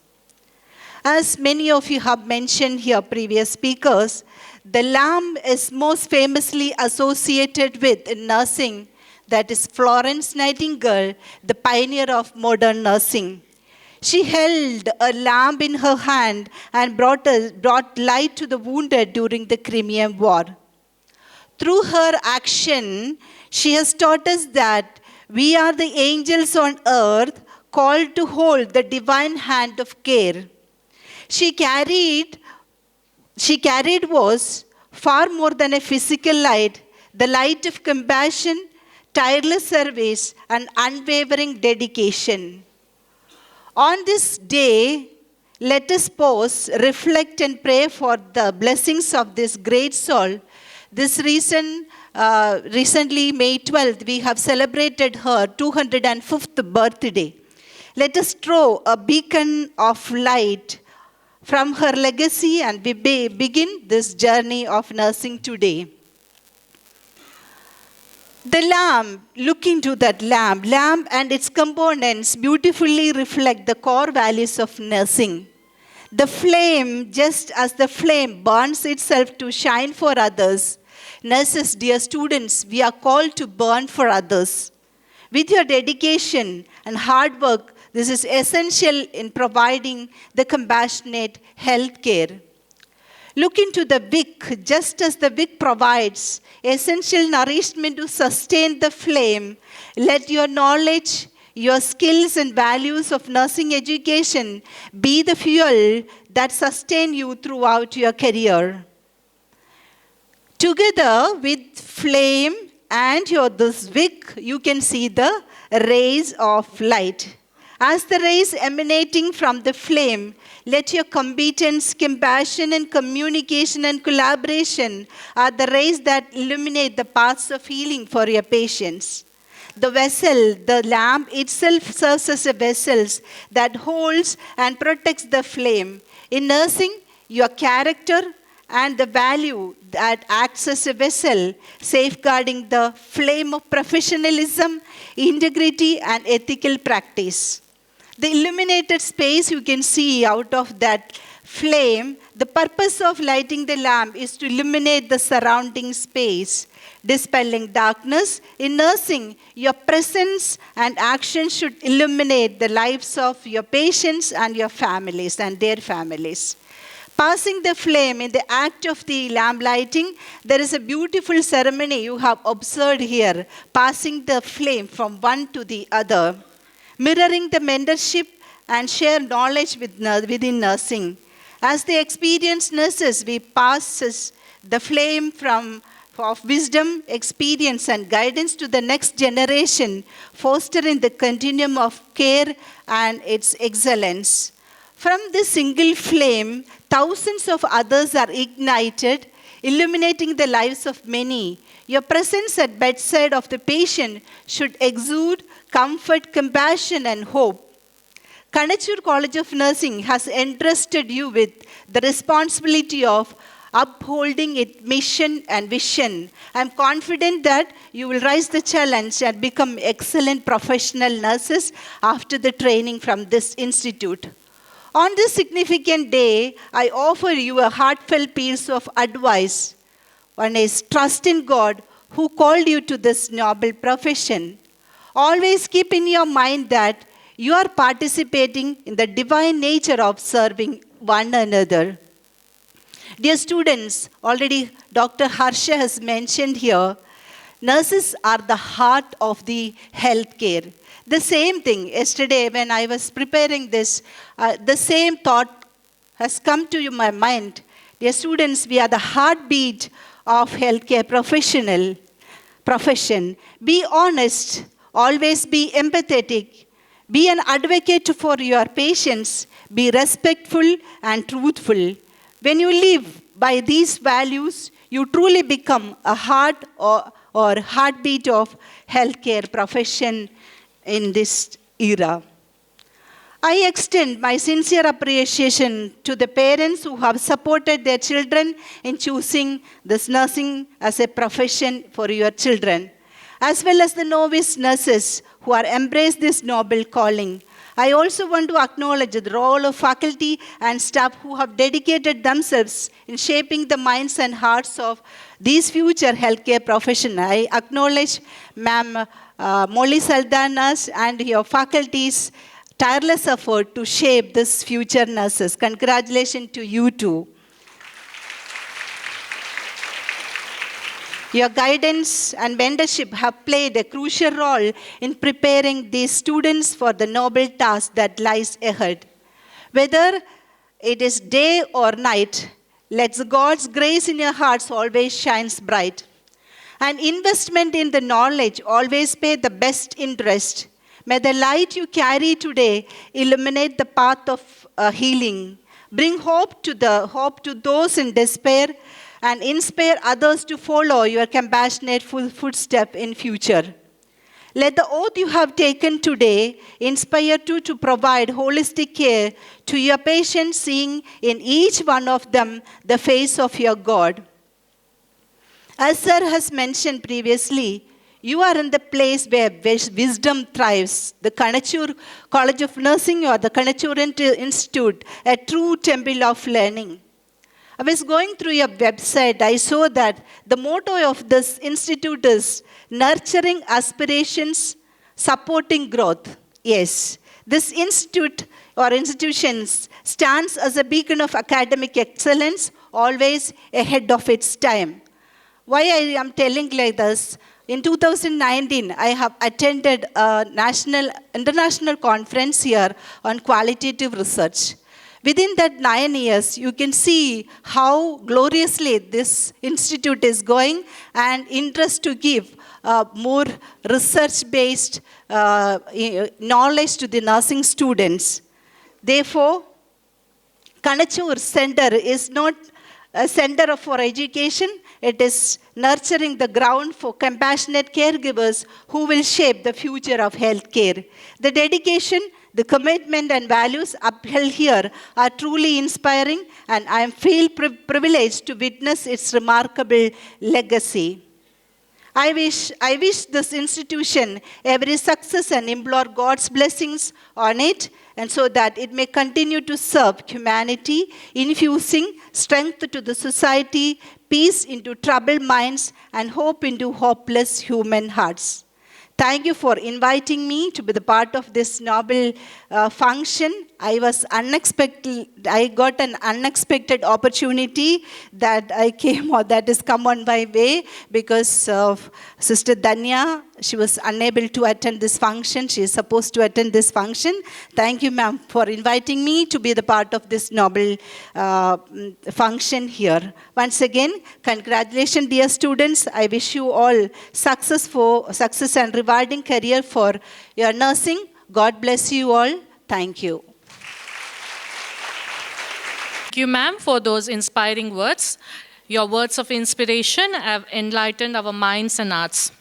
As many of you have mentioned here, previous speakers, the lamp is most famously associated with in nursing, that is Florence Nightingale, the pioneer of modern nursing. She held a lamp in her hand and brought light to the wounded during the Crimean War. Through her action, she has taught us that we are the angels on earth called to hold the divine hand of care. She carried was far more than a physical light, the light of compassion, tireless service, and unwavering dedication. On this day, let us pause, reflect, and pray for the blessings of this great soul. Recently, May 12th, we have celebrated her 205th birthday. Let us throw a beacon of light from her legacy and we begin this journey of nursing today. The lamp, look into that lamp and its components beautifully reflect the core values of nursing. The flame, just as the flame burns itself to shine for others, nurses, dear students, we are called to burn for others. With your dedication and hard work, this is essential in providing the compassionate health care. Look into the wick, just as the wick provides essential nourishment to sustain the flame. Let your knowledge, your skills and values of nursing education be the fuel that sustain you throughout your career. Together with flame and this wick, you can see the rays of light. As the rays emanating from the flame, let your competence, compassion, and communication and collaboration are the rays that illuminate the paths of healing for your patients. The vessel, the lamp itself serves as a vessel that holds and protects the flame. In nursing, your character and the value that acts as a vessel, safeguarding the flame of professionalism, integrity, and ethical practice. The illuminated space you can see out of that flame, the purpose of lighting the lamp is to illuminate the surrounding space, dispelling darkness. In nursing, your presence and action should illuminate the lives of your patients and your families and their families. Passing the flame in the act of the lamp lighting, there is a beautiful ceremony you have observed here, passing the flame from one to the other, mirroring the mentorship and share knowledge within nursing. As the experienced nurses, we pass the flame of wisdom, experience, and guidance to the next generation, fostering the continuum of care and its excellence. From this single flame, thousands of others are ignited, illuminating the lives of many. Your presence at bedside of the patient should exude comfort, compassion, and hope. Kanachur College of Nursing has entrusted you with the responsibility of upholding its mission and vision. I am confident that you will rise the challenge and become excellent professional nurses after the training from this institute. On this significant day, I offer you a heartfelt piece of advice. One is trust in God who called you to this noble profession. Always keep in your mind that you are participating in the divine nature of serving one another. Dear students, already Dr. Harsha has mentioned here, nurses are the heart of the healthcare. The same thing, yesterday when I was preparing this, the same thought has come to my mind. Dear students, we are the heartbeat of healthcare profession. Be honest, always be empathetic, be an advocate for your patients, be respectful and truthful. When you live by these values, you truly become a heart or heartbeat of healthcare profession in this era. I extend my sincere appreciation to the parents who have supported their children in choosing this nursing as a profession for your children, as well as the novice nurses who are embraced this noble calling. I also want to acknowledge the role of faculty and staff who have dedicated themselves in shaping the minds and hearts of these future healthcare professionals. I acknowledge Ma'am Molly Saldanas and your faculty's tireless effort to shape this future nurses. Congratulations to you too. Your guidance and mentorship have played a crucial role in preparing these students for the noble task that lies ahead. Whether it is day or night, let God's grace in your hearts always shines bright. An investment in the knowledge always pay the best interest. May the light you carry today illuminate the path of healing. Bring hope to those in despair and inspire others to follow your compassionate footstep in future. Let the oath you have taken today inspire you to provide holistic care to your patients, seeing in each one of them the face of your God. As Sir has mentioned previously, you are in the place where wisdom thrives. The Kanachur College of Nursing or the Kanachur Institute, a true temple of learning. I was going through your website. I saw that the motto of this institute is nurturing aspirations, supporting growth. Yes, this institute or institutions stands as a beacon of academic excellence, always ahead of its time. Why I am telling like this? In 2019, I have attended a international conference here on qualitative research. Within that 9 years, you can see how gloriously this institute is going and interest to give more research-based knowledge to the nursing students. Therefore, Kanachur Center is not a center for education. It is nurturing the ground for compassionate caregivers who will shape the future of healthcare. The dedication, the commitment and values upheld here are truly inspiring, and I feel privileged to witness its remarkable legacy. I wish this institution every success and implore God's blessings on it, and so that it may continue to serve humanity, infusing strength to the society, peace into troubled minds, and hope into hopeless human hearts. Thank you for inviting me to be the part of this noble function. I got an unexpected opportunity that I came or that has come on my way because of Sister Danya. She was unable to attend this function. She is supposed to attend this function. Thank you, ma'am, for inviting me to be the part of this noble function here. Once again, congratulations, dear students. I wish you all success and rewarding career for your nursing. God bless you all. Thank you.
Thank you, ma'am, for those inspiring words. Your words of inspiration have enlightened our minds and hearts.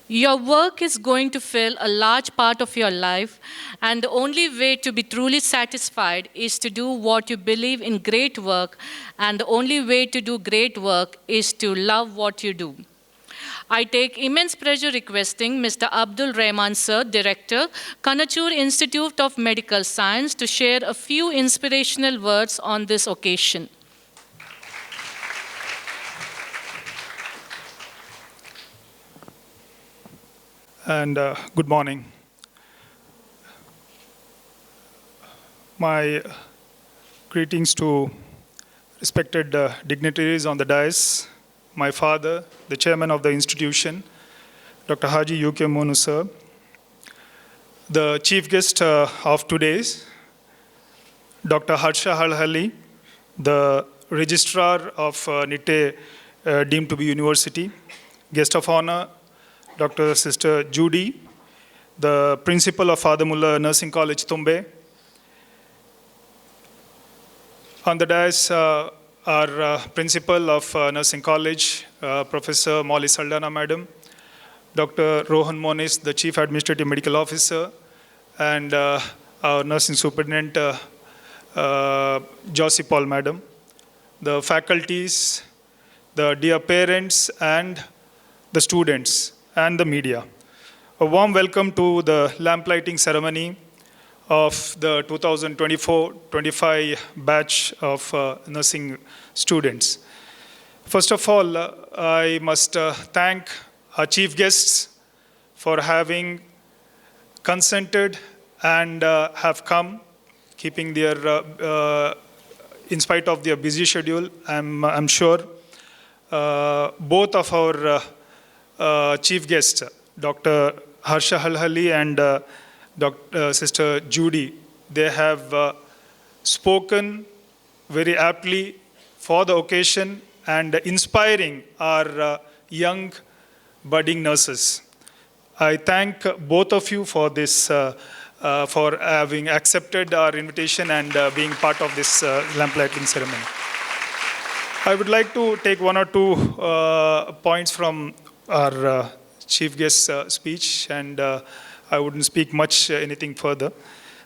Your work is going to fill a large part of your life, and the only way to be truly satisfied is to do what you believe in great work, and the only way to do great work is to love what you do. I take immense pleasure requesting Mr. Abdul Rahman Sir, Director, Kanachur Institute of Medical Science, to share a few inspirational words on this occasion.
And good morning. My greetings to respected dignitaries on the dais, my father, the chairman of the institution, Dr. Haji U.K. Monu sir, the chief guest of today's, Dr. Harsha Halhali, the registrar of NITE deemed to be university, guest of honor, Dr. Sister Judy, the principal of Fadamullah Nursing College, Tumbe. On the dais, our principal of Nursing College, Professor Molly Saldana Madam, Dr. Rohan Monis, the Chief Administrative Medical Officer, and our Nursing Superintendent, Josie Paul Madam, the faculties, the dear parents, and the students, and the media. A warm welcome to the lamplighting ceremony of the 2024-25 batch of nursing students. First of all, I must thank our chief guests for having consented and have come, keeping their, in spite of their busy schedule. I'm sure both of our chief guests, Dr. Harsha Halhali and Sister Judy, they have spoken very aptly for the occasion and inspiring our young budding nurses. I thank both of you for this, for having accepted our invitation and being part of this lamplighting ceremony. I would like to take one or two points from our chief guest's speech, and I wouldn't speak much anything further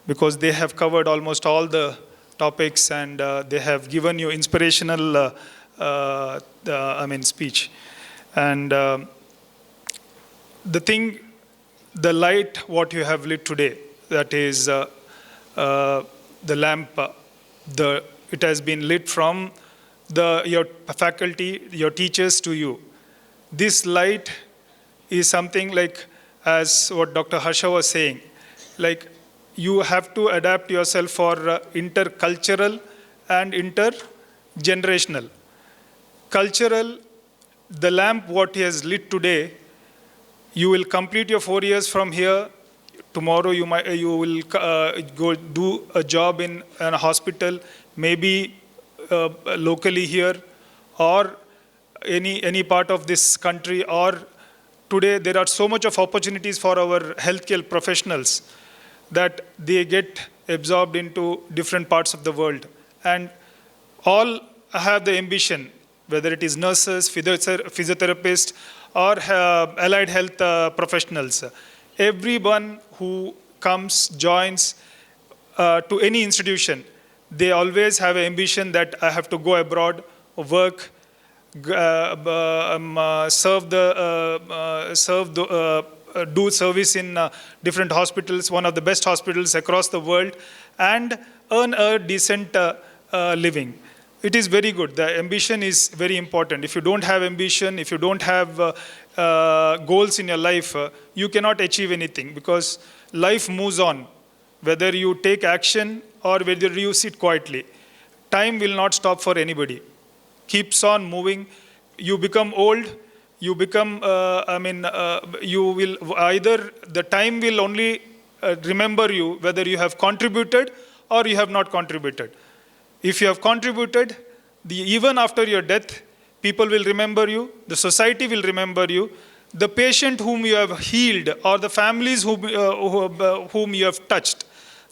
because they have covered almost all the topics and they have given you inspirational speech. And the light what you have lit today, that is the lamp, it has been lit from your faculty, your teachers to you. This light is something like, as what Dr. Harsha was saying, like you have to adapt yourself for intercultural and intergenerational. Cultural, the lamp what he has lit today, you will complete your 4 years from here. Tomorrow you will go do a job in a hospital, maybe locally here, or any part of this country, or today there are so much of opportunities for our healthcare professionals that they get absorbed into different parts of the world. And all have the ambition, whether it is nurses, physiotherapists, or allied health professionals. Everyone who comes, joins to any institution, they always have an ambition that I have to go abroad, work, do service in different hospitals, one of the best hospitals across the world, and earn a decent living. It is very good. The ambition is very important. If you don't have ambition, if you don't have goals in your life, you cannot achieve anything, because life moves on. Whether you take action or whether you sit quietly, time will not stop for anybody. Keeps on moving. You become old, you become, you will either, the time will only remember you whether you have contributed or you have not contributed. If you have contributed, even after your death, people will remember you, the society will remember you, the patient whom you have healed, or the families whom you have touched,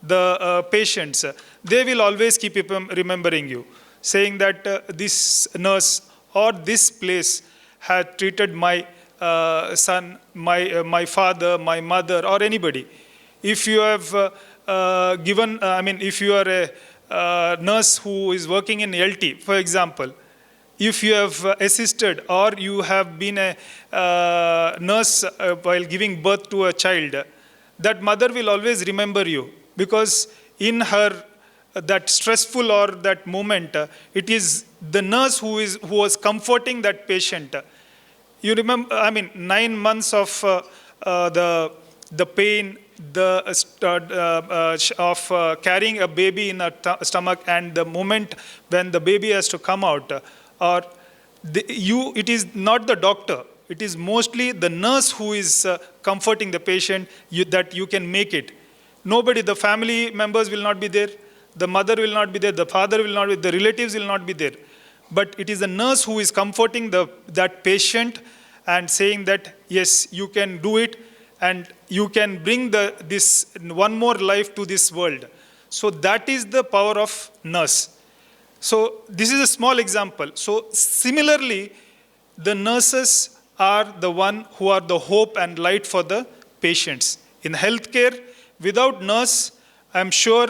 the patients, they will always keep remembering you. saying that this nurse or this place had treated my son, my father, my mother, or anybody. If you have if you are a nurse who is working in LT, for example, if you have assisted or you have been a nurse while giving birth to a child, that mother will always remember you, because in her that stressful or that moment, it is the nurse who was comforting that patient. You remember, 9 months of the pain, of carrying a baby in a stomach, and the moment when the baby has to come out, it is not the doctor. It is mostly the nurse who is comforting the patient that you can make it. Nobody, the family members will not be there, the mother will not be there, the father will not be there, the relatives will not be there. But it is the nurse who is comforting that patient and saying that, yes, you can do it, and you can bring this one more life to this world. So that is the power of nurse. So this is a small example. So similarly, the nurses are the one who are the hope and light for the patients. In healthcare, without nurse, I'm sure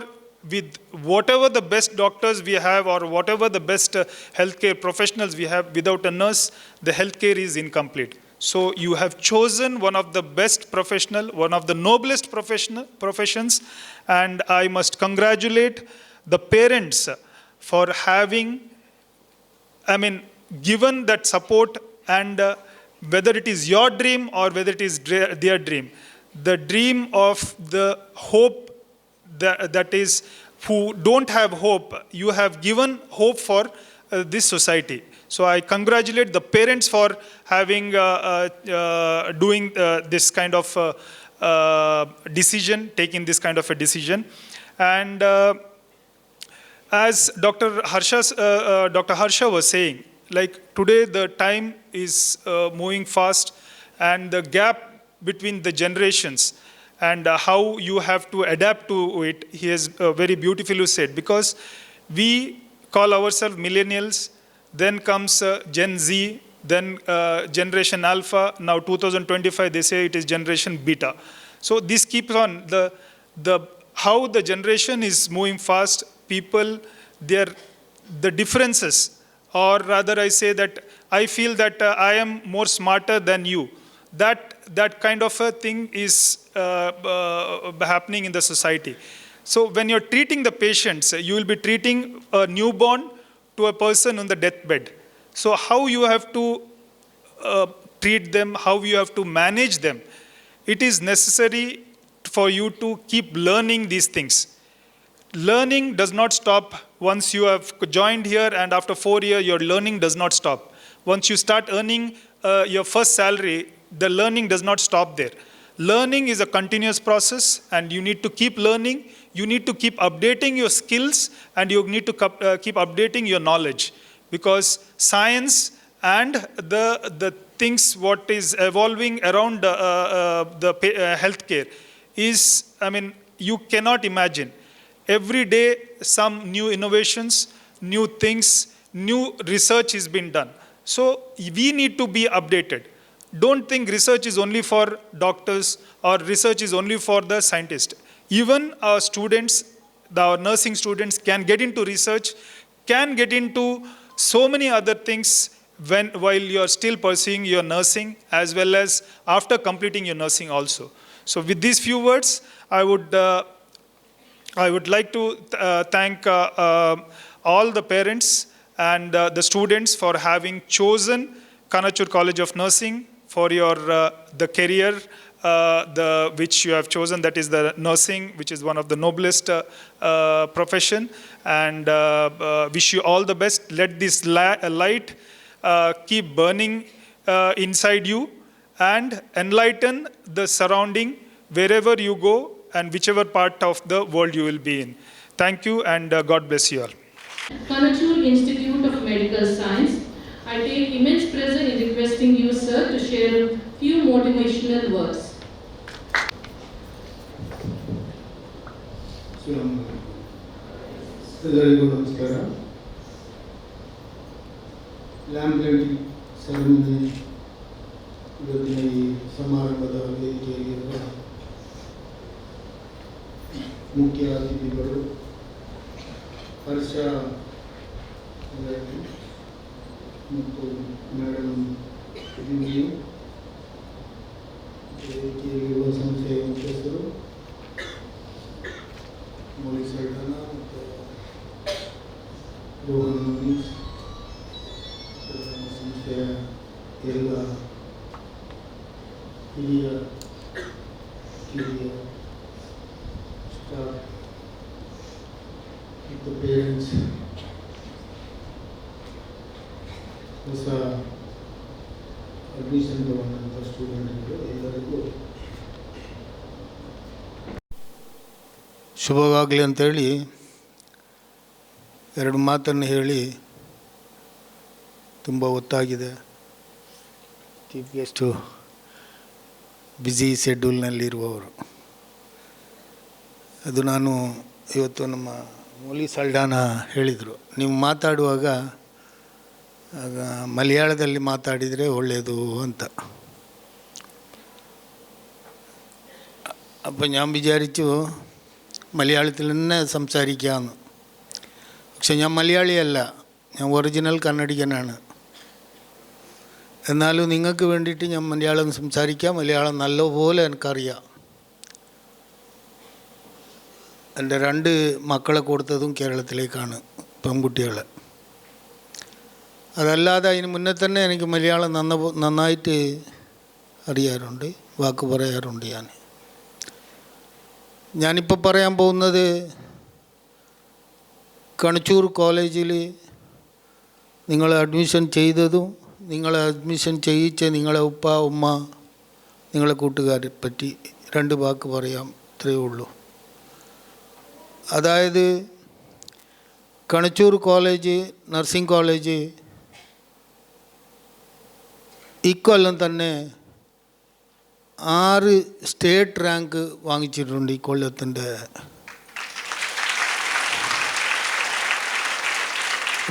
with whatever the best doctors we have or whatever the best healthcare professionals we have, without a nurse, the healthcare is incomplete. So you have chosen one of the best professional, one of the noblest professions, and I must congratulate the parents for having, given that support, and whether it is your dream or whether it is their dream, the dream of the hope that is, who don't have hope, you have given hope for this society. So I congratulate the parents for having, doing this kind of decision, taking this kind of a decision. And as Dr. Harsha was saying, like today the time is moving fast, and the gap between the generations and how you have to adapt to it, he has very beautifully said, because we call ourselves millennials, then comes Gen Z, then Generation Alpha, now 2025 they say it is Generation Beta. So this keeps on, how the generation is moving fast, people, the differences, or rather I say that I feel that I am more smarter than you. That kind of a thing is happening in the society. So when you're treating the patients, you will be treating a newborn to a person on the deathbed. So how you have to treat them, how you have to manage them, it is necessary for you to keep learning these things. Learning does not stop once you have joined here, and after 4 years, your learning does not stop. Once you start earning your first salary, the learning does not stop there. Learning is a continuous process, and you need to keep learning. You need to keep updating your skills, and you need to keep updating your knowledge, because science and the things what is evolving around the healthcare is, you cannot imagine. Every day, some new innovations, new things, new research is being done. So we need to be updated. Don't think research is only for doctors or research is only for the scientists. Even our students, our nursing students can get into research, can get into so many other things while you're still pursuing your nursing, as well as after completing your nursing also. So with these few words, I would like to thank all the parents and the students for having chosen Kanachur College of Nursing for your the career which you have chosen, that is the nursing, which is one of the noblest profession. And wish you all the best. Let this light keep burning inside you and enlighten the surrounding wherever you go and whichever part of the world you will be in. Thank you, and God bless you all.
Kanachur Institute of Medical Science, I take immense pleasure in requesting you, sir, to share a few motivational words.
ಎಲ್ಲರಿಗೂ ನಮಸ್ಕಾರ. Lamp lighting ceremony ಇವತ್ತಿನ ಈ ಸಮಾರಂಭದ ವೇದಿಕೆಯಲ್ಲಿರುವ ಮುಖ್ಯ ಅತಿಥಿಗಳು, ಹರ್ಷ ಮತ್ತು madam ದಿವ್ಯು, ವೇದಿಕೆಯಲ್ಲಿರುವ ಸಂಸ್ಥೆಯ ಮುಖ್ಯಸ್ಥರು ಮೌಲಿಕ ಸೈಡಾನ ಮತ್ತು ರೋಹನ್ ಸಂಸ್ಥೆಯ ಎಲ್ಲ ಹಿರಿಯ ಕಿರಿಯ ಸ್ಟಾಫ್ ಮತ್ತು ಪೇರೆಂಟ್ಸ್, ಹೊಸ ಅಡ್ಮಿಷನ್ ತಗೊಂಡಂಥ ಸ್ಟೂಡೆಂಟ್ಗಳು ಎಲ್ಲರಿಗೂ
ಶುಭವಾಗಲಿ ಅಂತೇಳಿ 2 ಮಾತನ್ನು ಹೇಳಿ ತುಂಬ ಹೊತ್ತಾಗಿದೆ. ಚೀಫ್ ಗೆಸ್ಟು ಬ್ಯುಸಿ ಶೆಡ್ಯೂಲ್ನಲ್ಲಿರುವವರು. ಅದು ನಾನು ಇವತ್ತು ನಮ್ಮ ಮೌಲಿ ಸಲ್ಡಾನ ಹೇಳಿದರು, ನೀವು ಮಾತಾಡುವಾಗ ಆಗ മലയാളದಲ್ಲಿ മാതാടിದರೆ ಒಳ್ಳೆಯದು ಅಂತ. അപ്പോൾ ഞാൻ വിചാരിച്ചു മലയാളത്തിൽ തന്നെ സംസാരിക്കാമെന്ന്. പക്ഷെ ഞാൻ മലയാളിയല്ല, ഞാൻ ഒറിജിനൽ കന്നഡികനാണ്. എന്നാലും നിങ്ങൾക്ക് വേണ്ടിയിട്ട് ഞാൻ മലയാളം സംസാരിക്കാം. മലയാളം നല്ലപോലെ എനിക്കറിയാം. എൻ്റെ 2 മക്കളെ കൊടുത്തതും കേരളത്തിലേക്കാണ്, പെൺകുട്ടികളെ. അതല്ലാതെ അതിന് മുന്നേ തന്നെ എനിക്ക് മലയാളം നന്നായിട്ട് അറിയാറുണ്ട്, വാക്ക് പറയാറുണ്ട്. ഞാനിപ്പോൾ പറയാൻ പോകുന്നത് കണച്ചൂർ കോളേജിൽ നിങ്ങൾ അഡ്മിഷൻ ചെയ്തതും നിങ്ങളെ അഡ്മിഷൻ ചെയ്യിച്ച നിങ്ങളെ ഉപ്പ ഉമ്മ നിങ്ങളെ കൂട്ടുകാരെ പറ്റി 2 വാക്ക് പറയാം, ഇത്രയേ ഉള്ളൂ. അതായത് കണച്ചൂർ കോളേജ്, നഴ്സിംഗ് കോളേജ് ഇക്കൊല്ലം തന്നെ 6 സ്റ്റേറ്റ് റാങ്ക് വാങ്ങിച്ചിട്ടുണ്ട്. ഈ കൊല്ലത്തിൻ്റെ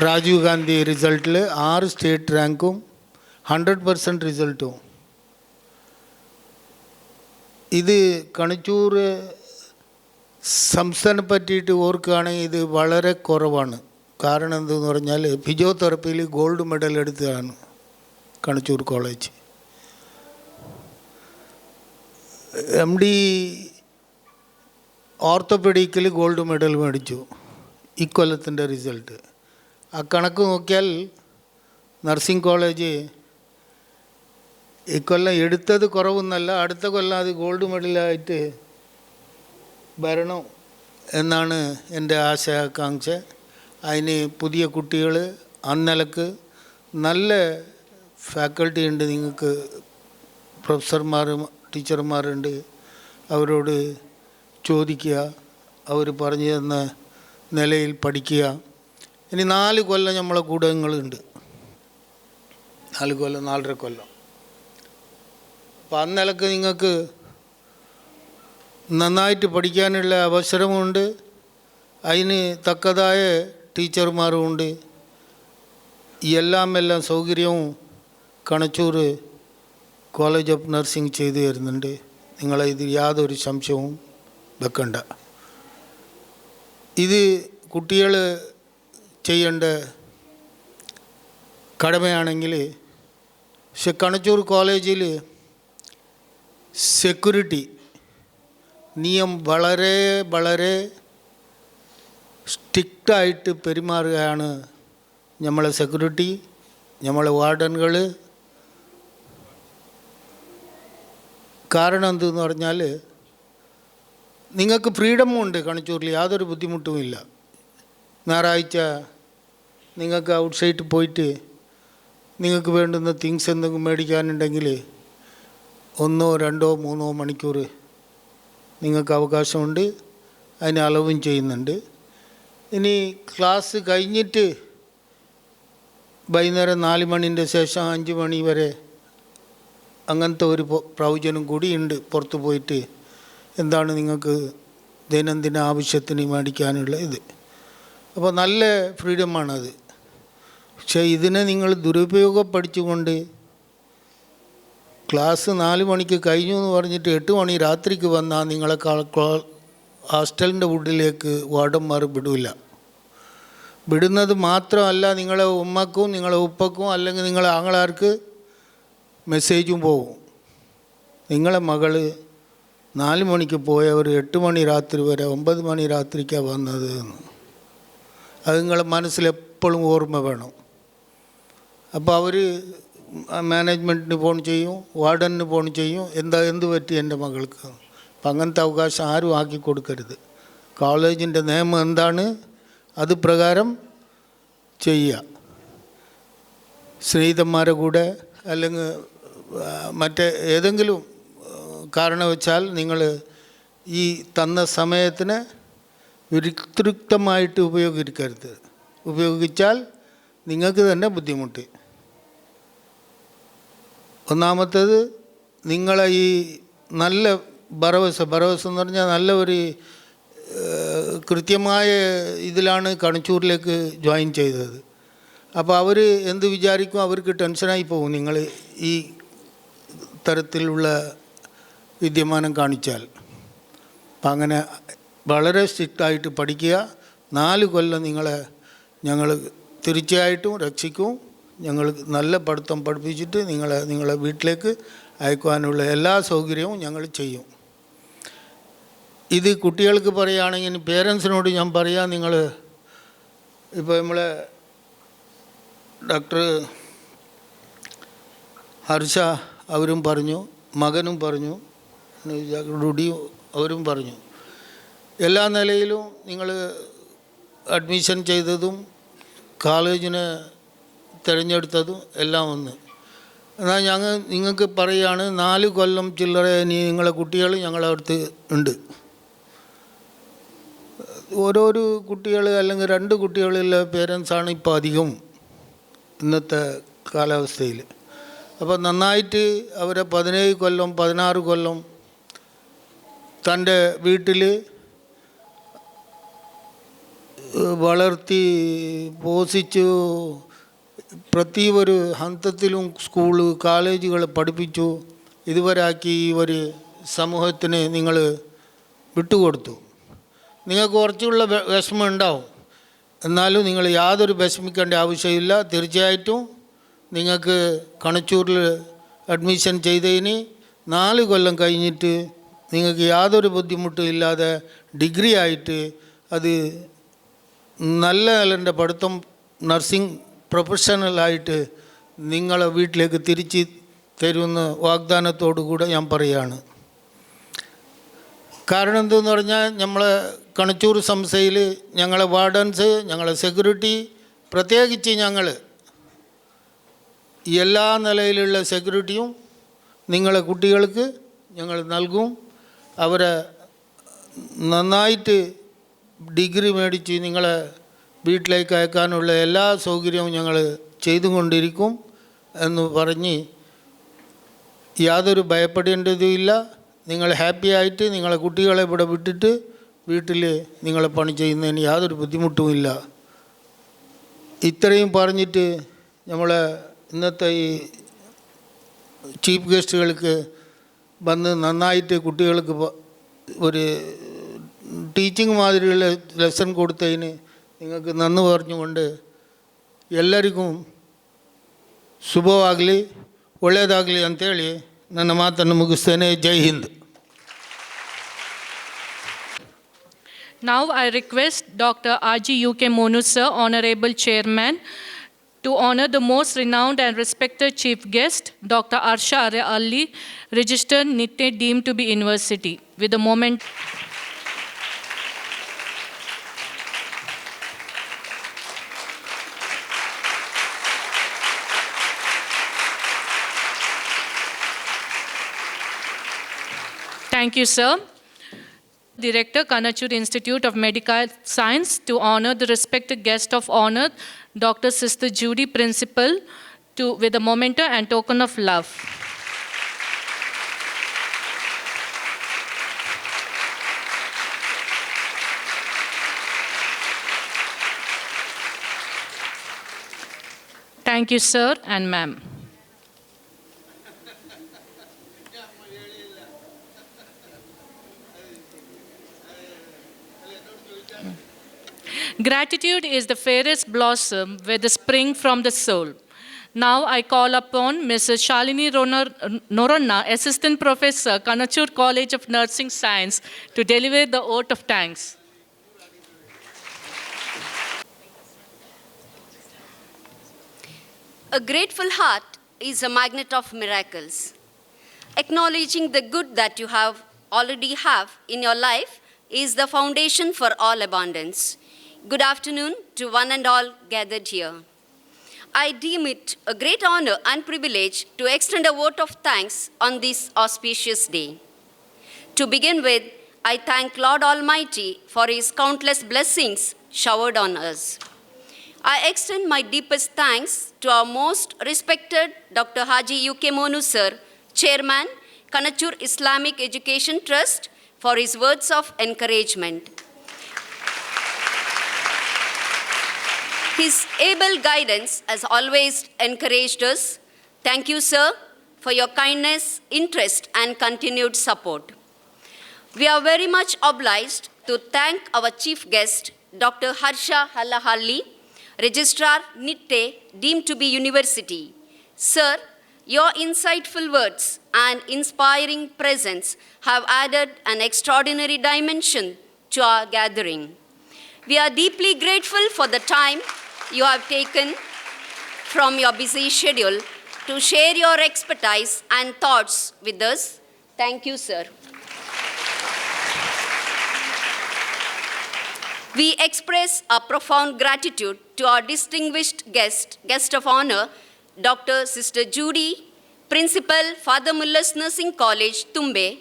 രാജീവ് ഗാന്ധി റിസൾട്ടിൽ 6 സ്റ്റേറ്റ് റാങ്കും 100% റിസൾട്ടും. ഇത് കണച്ചൂർ സംസ്ഥാനം പറ്റിയിട്ട് ഓർക്കുകയാണെങ്കിൽ ഇത് വളരെ കുറവാണ്. കാരണം എന്തെന്ന് പറഞ്ഞാൽ ഫിസിയോതെറപ്പിയിൽ ഗോൾഡ് മെഡൽ എടുത്തതാണ് Kanachur college. MD ഓർത്തോപെഡിക്കിൽ gold medal മേടിച്ചു ഇക്കൊല്ലത്തിൻ്റെ റിസൾട്ട്. ആ കണക്ക് നോക്കിയാൽ നഴ്സിംഗ് കോളേജ് ഇക്കൊല്ലം എടുത്തത് കുറവൊന്നല്ല, അടുത്ത കൊല്ലം അത് ഗോൾഡ് മെഡലായിട്ട് വരണം എന്നാണ് എൻ്റെ ആശയാകാംക്ഷ. അതിന് പുതിയ കുട്ടികൾ, അന്നലക്ക് നല്ല ഫാക്കൽറ്റി ഉണ്ട്, നിങ്ങൾക്ക് പ്രൊഫസർമാരും ടീച്ചർമാരുണ്ട്. അവരോട് ചോദിക്കുക, അവർ പറഞ്ഞു തന്ന നിലയിൽ പഠിക്കുക. ഇനി 4 കൊല്ലം നമ്മളെ കൂടങ്ങളുണ്ട്, 4 കൊല്ലം 4.5 കൊല്ലം. അപ്പോൾ അന്നലക്ക് നിങ്ങൾക്ക് നന്നായിട്ട് പഠിക്കാനുള്ള അവസരമുണ്ട്, അതിന് തക്കതായ ടീച്ചർമാരുമുണ്ട്. എല്ലാം സൗകര്യവും കണച്ചൂർ കോളേജ് ഓഫ് നഴ്സിംഗ് ചെയ്തു തരുന്നുണ്ട്. നിങ്ങളിത് യാതൊരു സംശയവും വെക്കണ്ട. ഇത് കുട്ടികൾ ചെയ്യേണ്ട കടമയാണെങ്കിൽ, പക്ഷെ കണച്ചൂർ കോളേജിൽ സെക്യൂരിറ്റി നിയമം വളരെ വളരെ സ്ട്രിക്റ്റായിട്ട് പെരുമാറുകയാണ് നമ്മളെ സെക്യൂരിറ്റി, നമ്മളെ വാർഡനുകൾ. കാരണം എന്തെന്ന് പറഞ്ഞാൽ നിങ്ങൾക്ക് ഫ്രീഡമുണ്ട് കണച്ചൂരിൽ, യാതൊരു ബുദ്ധിമുട്ടുമില്ല. ഞായറാഴ്ച നിങ്ങൾക്ക് ഔട്ട്സൈഡ് പോയിട്ട് നിങ്ങൾക്ക് വേണ്ടുന്ന തിങ്സ് എന്തെങ്കിലും മേടിക്കാനുണ്ടെങ്കിൽ 1, 2, 3 മണിക്കൂർ നിങ്ങൾക്ക് അവകാശമുണ്ട്, അതിന് അലവും ചെയ്യുന്നുണ്ട്. ഇനി ക്ലാസ് കഴിഞ്ഞിട്ട് വൈകുന്നേരം 4 മണിൻ്റെ ശേഷം 5 മണി വരെ അങ്ങനത്തെ ഒരു പ്രവചനം കൂടിയുണ്ട്. പുറത്ത് പോയിട്ട് എന്താണ് നിങ്ങൾക്ക് ദൈനംദിന ആവശ്യത്തിന് മേടിക്കാനുള്ള ഇത്. അപ്പോൾ നല്ല ഫ്രീഡമാണത്. പക്ഷേ ഇതിനെ നിങ്ങൾ ദുരുപയോഗപ്പെടുത്തിക്കൊണ്ട് ക്ലാസ് 4 മണിക്ക് കഴിഞ്ഞു എന്ന് പറഞ്ഞിട്ട് 8 മണി രാത്രിക്ക് വന്നാൽ നിങ്ങളെ ഹോസ്റ്റലിൻ്റെ ഉള്ളിലേക്ക് വാർഡന്മാർ വിടില്ല. വിടുന്നത് മാത്രമല്ല, നിങ്ങളെ ഉമ്മക്കും നിങ്ങളെ ഉപ്പക്കും അല്ലെങ്കിൽ നിങ്ങളെ ആങ്ങളാർക്ക് മെസ്സേജും പോകും. നിങ്ങളെ മകൾ 4 മണിക്ക് പോയവർ 8 മണി രാത്രി വരെ 9 മണി രാത്രിക്കാണ് വന്നത് എന്ന്. അത് നിങ്ങളെ മനസ്സിലെപ്പോഴും ഓർമ്മ വേണം. അപ്പോൾ അവർ മാനേജ്മെൻറ്റിന് ഫോൺ ചെയ്യും, വാർഡനിന് ഫോൺ ചെയ്യും, എന്ത് പറ്റി എൻ്റെ മകൾക്ക്. അപ്പം അങ്ങനത്തെ അവകാശം ആരും ആക്കി കൊടുക്കരുത്. കോളേജിൻ്റെ നിയമം എന്താണ് അത് പ്രകാരം ചെയ്യുക. സ്നേഹിതന്മാരെ കൂടെ അല്ലെങ്കിൽ മറ്റേ ഏതെങ്കിലും കാരണം വെച്ചാൽ നിങ്ങൾ ഈ തന്ന സമയത്തിന് വിരുക്തമായിട്ട് ഉപയോഗിക്കരുത്. ഉപയോഗിച്ചാൽ നിങ്ങൾക്ക് തന്നെ ബുദ്ധിമുട്ട്. ഒന്നാമത്തേത്, നിങ്ങളെ ഈ നല്ല ഭരവസ എന്ന് പറഞ്ഞാൽ നല്ല ഒരു കൃത്യമായ ഇതിലാണ് കണച്ചൂരിലേക്ക് ജോയിൻ ചെയ്തത്. അപ്പോൾ അവർ എന്ത് വിചാരിക്കും, അവർക്ക് ടെൻഷനായി പോകും നിങ്ങൾ ഈ തരത്തിലുള്ള വിദ്യമാനം കാണിച്ചാൽ. അപ്പം അങ്ങനെ വളരെ സ്ട്രിക്റ്റായിട്ട് പഠിക്കുക. 4 കൊല്ലം നിങ്ങളെ ഞങ്ങൾ തീർച്ചയായിട്ടും രക്ഷിക്കും. ഞങ്ങൾ നല്ല പഠിത്തം പഠിപ്പിച്ചിട്ട് നിങ്ങളെ വീട്ടിലേക്ക് അയക്കുവാനുള്ള എല്ലാ സൗകര്യവും ഞങ്ങൾ ചെയ്യും. ഇത് കുട്ടികൾക്ക് പറയുകയാണെങ്കിൽ പേരൻസിനോട് ഞാൻ പറയാം, നിങ്ങൾ ഇപ്പോൾ നമ്മളെ ഡോക്ടർ ഹർഷ അവരും പറഞ്ഞു, മകനും പറഞ്ഞു, റുഡിയും അവരും പറഞ്ഞു, എല്ലാ നിലയിലും നിങ്ങൾ അഡ്മിഷൻ ചെയ്തതും കോളേജിനെ തിരഞ്ഞെടുത്തതും എല്ലാം ഒന്ന്. എന്നാൽ നിങ്ങൾക്ക് പറയുകയാണ് 4 കൊല്ലം ചില്ലറ ഇനി നിങ്ങളെ കുട്ടികൾ ഞങ്ങളെ അടുത്ത് ഉണ്ട്. ഓരോരോ കുട്ടികൾ അല്ലെങ്കിൽ 2 കുട്ടികളുള്ള പേരൻസാണ് ഇപ്പോൾ അധികം ഇന്നത്തെ കാലാവസ്ഥയിൽ. അപ്പോൾ നന്നായിട്ട് അവരെ 17 കൊല്ലം 16 കൊല്ലം തൻ്റെ വീട്ടിൽ വളർത്തി പോഷിച്ചു, പ്രതി ഒരു ഹന്തത്തിലും സ്കൂള് കോളേജുകൾ പഠിപ്പിച്ചു, ഇതുവരാക്കി ഒരു സമൂഹത്തിന് നിങ്ങൾ വിട്ടുകൊടുത്തു. നിങ്ങൾക്ക് കുറച്ചുള്ള വിഷമം ഉണ്ടാവും, എന്നാലും നിങ്ങൾ യാതൊരു വിഷമിക്കേണ്ട ആവശ്യമില്ല. തീർച്ചയായിട്ടും നിങ്ങൾക്ക് കണച്ചൂരിൽ അഡ്മിഷൻ ചെയ്തതിന് 4 കൊല്ലം കഴിഞ്ഞിട്ട് നിങ്ങൾക്ക് യാതൊരു ബുദ്ധിമുട്ടും ഇല്ലാതെ ഡിഗ്രി ആയിട്ട് അത് നല്ല നിലൻ്റെ പഠിത്തം നഴ്സിംഗ് പ്രൊഫഷണലായിട്ട് നിങ്ങളെ വീട്ടിലേക്ക് തിരിച്ച് തരുമെന്ന വാഗ്ദാനത്തോടു കൂടെ ഞാൻ പറയുകയാണ്. കാരണം എന്തെന്ന് പറഞ്ഞാൽ നമ്മളെ കണച്ചൂർ സംസ്ഥയിൽ ഞങ്ങളെ വാർഡൻസ്, ഞങ്ങളെ സെക്യൂരിറ്റി, പ്രത്യേകിച്ച് ഞങ്ങൾ എല്ലാ നിലയിലുള്ള സെക്യൂരിറ്റിയും നിങ്ങളെ കുട്ടികൾക്ക് ഞങ്ങൾ നൽകും. അവരെ നന്നായിട്ട് ഡിഗ്രി മേടിച്ച് നിങ്ങളെ വീട്ടിലേക്ക് അയക്കാനുള്ള എല്ലാ സൗകര്യവും ഞങ്ങൾ ചെയ്തുകൊണ്ടിരിക്കും എന്ന് പറഞ്ഞ് യാതൊരു ഭയപ്പെടേണ്ടതുമില്ല. നിങ്ങൾ ഹാപ്പി ആയിട്ട് നിങ്ങളെ കുട്ടികളെ ഇവിടെ വിട്ടിട്ട് വീട്ടിൽ നിങ്ങളെ പണി ചെയ്യുന്നതിന് യാതൊരു ബുദ്ധിമുട്ടുമില്ല. ഇത്രയും പറഞ്ഞിട്ട് നമ്മളെ ഇന്നത്തെ ഈ ചീഫ് ഗസ്റ്റുകൾക്ക് വന്ന് നന്നായിട്ട് കുട്ടികൾക്ക് ഒരു ಟೀಚಿಂಗ್ ಮಾದರಿയുള്ള ಲೆಸನ್ ಕೊಡ್ತೇನೆ. നിങ്ങൾക്ക് നന്ദി പറഞ്ഞുകൊണ്ട് ಎಲ್ಲರಿಗೂ ಶುಭವಾಗಲಿ, ಒಳ್ಳೆಯದಾಗಲಿ ಅಂತೇಳಿ ನನ್ನ ಮಾತನ್ನು ಮುಗಿಸ್ತೇನೆ. ಜೈ Hind.
Now I request Dr. R.G. U.K. Monu sir, Honorable Chairman, to honor the most renowned and respected chief guest, Dr. Arsha Ali, registered Nitte deemed to be university, with a moment. Thank you, sir. Director, Kanachur Institute of Medical Science, to honor the respected guest of honor, Dr. Sister Judy, Principal, with a memento and token of love. Thank you, sir and ma'am. Gratitude is the fairest blossom with the spring from the soul. Now I call upon Mrs. Shalini Noronna, Assistant Professor, Kanachur College of Nursing Science, to deliver the vote of thanks.
A grateful heart is a magnet of miracles. Acknowledging the good that you already have in your life is the foundation for all abundance. Good afternoon to one and all gathered here. I deem it a great honor and privilege to extend a vote of thanks on this auspicious day. To begin with, I thank Lord Almighty for His countless blessings showered on us. I extend my deepest thanks to our most respected Dr. Haji UK Monu Sir, Chairman, Kanachur Islamic Education Trust, for his words of encouragement. His able guidance has always encouraged us. Thank you, sir, for your kindness, interest, and continued support. We are very much obliged to thank our chief guest, Dr. Harsha Hallahalli, Registrar, Nitte, deemed to be University. Sir, your insightful words and inspiring presence have added an extraordinary dimension to our gathering. We are deeply grateful for the time you have taken from your busy schedule to share your expertise and thoughts with us. Thank you, sir. We express our profound gratitude to our distinguished guest of honor, Dr. Sister Judy, Principal Father Muller's Nursing College, Tumbe.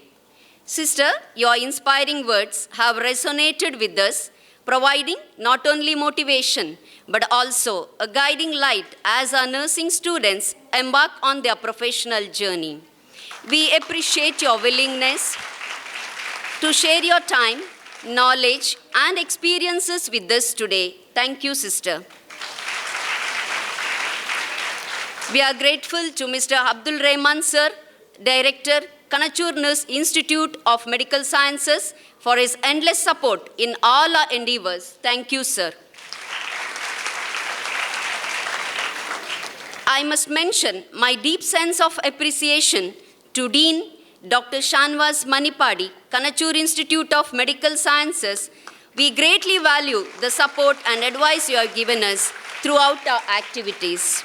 Sister, your inspiring words have resonated with us, providing not only motivation, but also a guiding light as our nursing students embark on their professional journey. We appreciate your willingness to share your time, knowledge, and experiences with us today. Thank you, sister. We are grateful to Mr. Abdul Rahman, sir, Director, Kanachur Nurse Institute of Medical Sciences, for his endless support in all our endeavors. Thank you, sir. I must mention my deep sense of appreciation to Dean Dr. Shanvas Manipadi, Kanachur Institute of Medical Sciences. We greatly value the support and advice you have given us throughout our activities.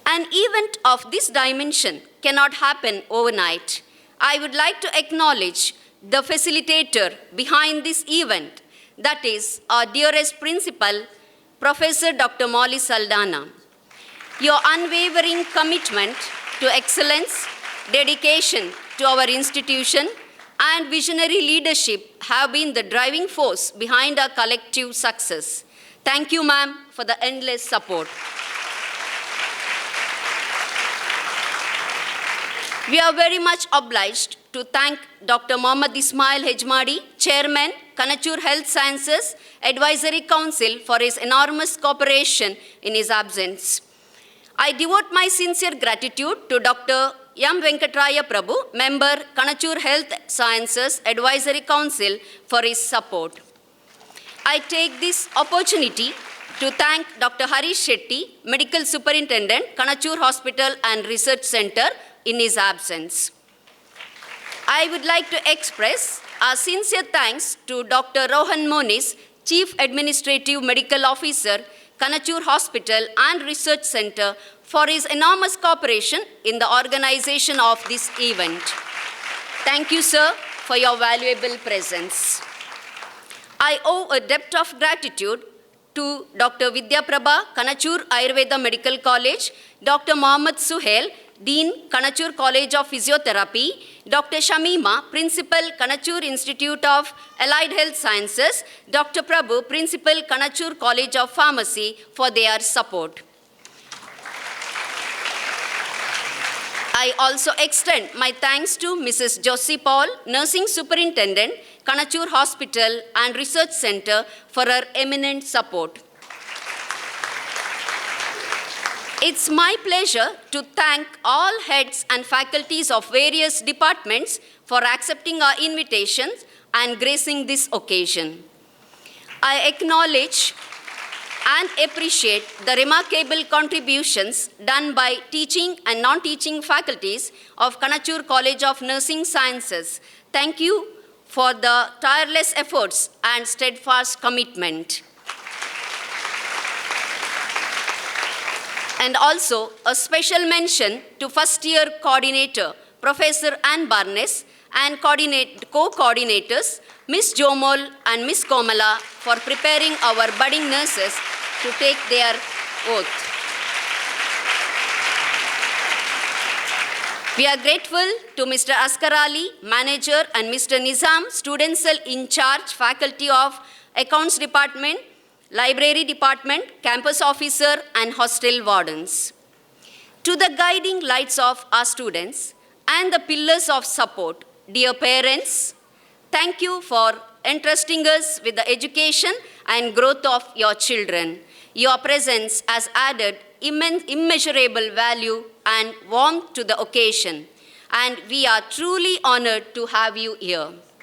An event of this dimension cannot happen overnight. I would like to acknowledge the facilitator behind this event, that is our dearest principal, Professor Dr. Molly Saldana. Your unwavering commitment to excellence, dedication to our institution, and visionary leadership have been the driving force behind our collective success. Thank you, ma'am, for the endless support. We are very much obliged to thank Dr. Mohammad Ismail Hejmadi, Chairman, Kanachur Health Sciences Advisory Council, for his enormous cooperation in his absence. I devote my sincere gratitude to Dr. M. Venkatraya Prabhu, Member, Kanachur Health Sciences Advisory Council, for his support. I take this opportunity to thank Dr. Harish Shetty, Medical Superintendent, Kanachur Hospital and Research Center, in his absence. I would like to express our sincere thanks to Dr. Rohan Moniz, Chief Administrative Medical Officer, Kanachur Hospital and Research Center, for his enormous cooperation in the organization of this event. Thank you, sir, for your valuable presence. I owe a debt of gratitude to Dr. Vidya Prabha, Kanachur Ayurveda Medical College, Dr. Mohammad Suhail, Dean, Kanachur College of Physiotherapy, Dr. Shamima, Principal, Kanachur Institute of Allied Health Sciences, Dr. Prabhu, Principal, Kanachur College of Pharmacy, for their support. I also extend my thanks to Mrs. Josie Paul, Nursing Superintendent, Kanachur Hospital and Research Center, for her eminent support. It's my pleasure to thank all heads and faculties of various departments for accepting our invitations and gracing this occasion. I acknowledge and appreciate the remarkable contributions done by teaching and non-teaching faculties of Kanachur College of Nursing Sciences. Thank you for the tireless efforts and steadfast commitment. And also a special mention to first year coordinator, Professor Ann Barnes, and co-coordinators, Ms. Jomol and Ms. Komala, for preparing our budding nurses to take their oath. We are grateful to Mr. Askar Ali, manager, and Mr. Nizam, student cell in charge, faculty of Accounts Department, Library Department, campus officer, and hostel wardens. To the guiding lights of our students and the pillars of support, dear parents, thank you for entrusting us with the education and growth of your children. Your presence has added immeasurable value and warmth to the occasion, and we are truly honored to have you here.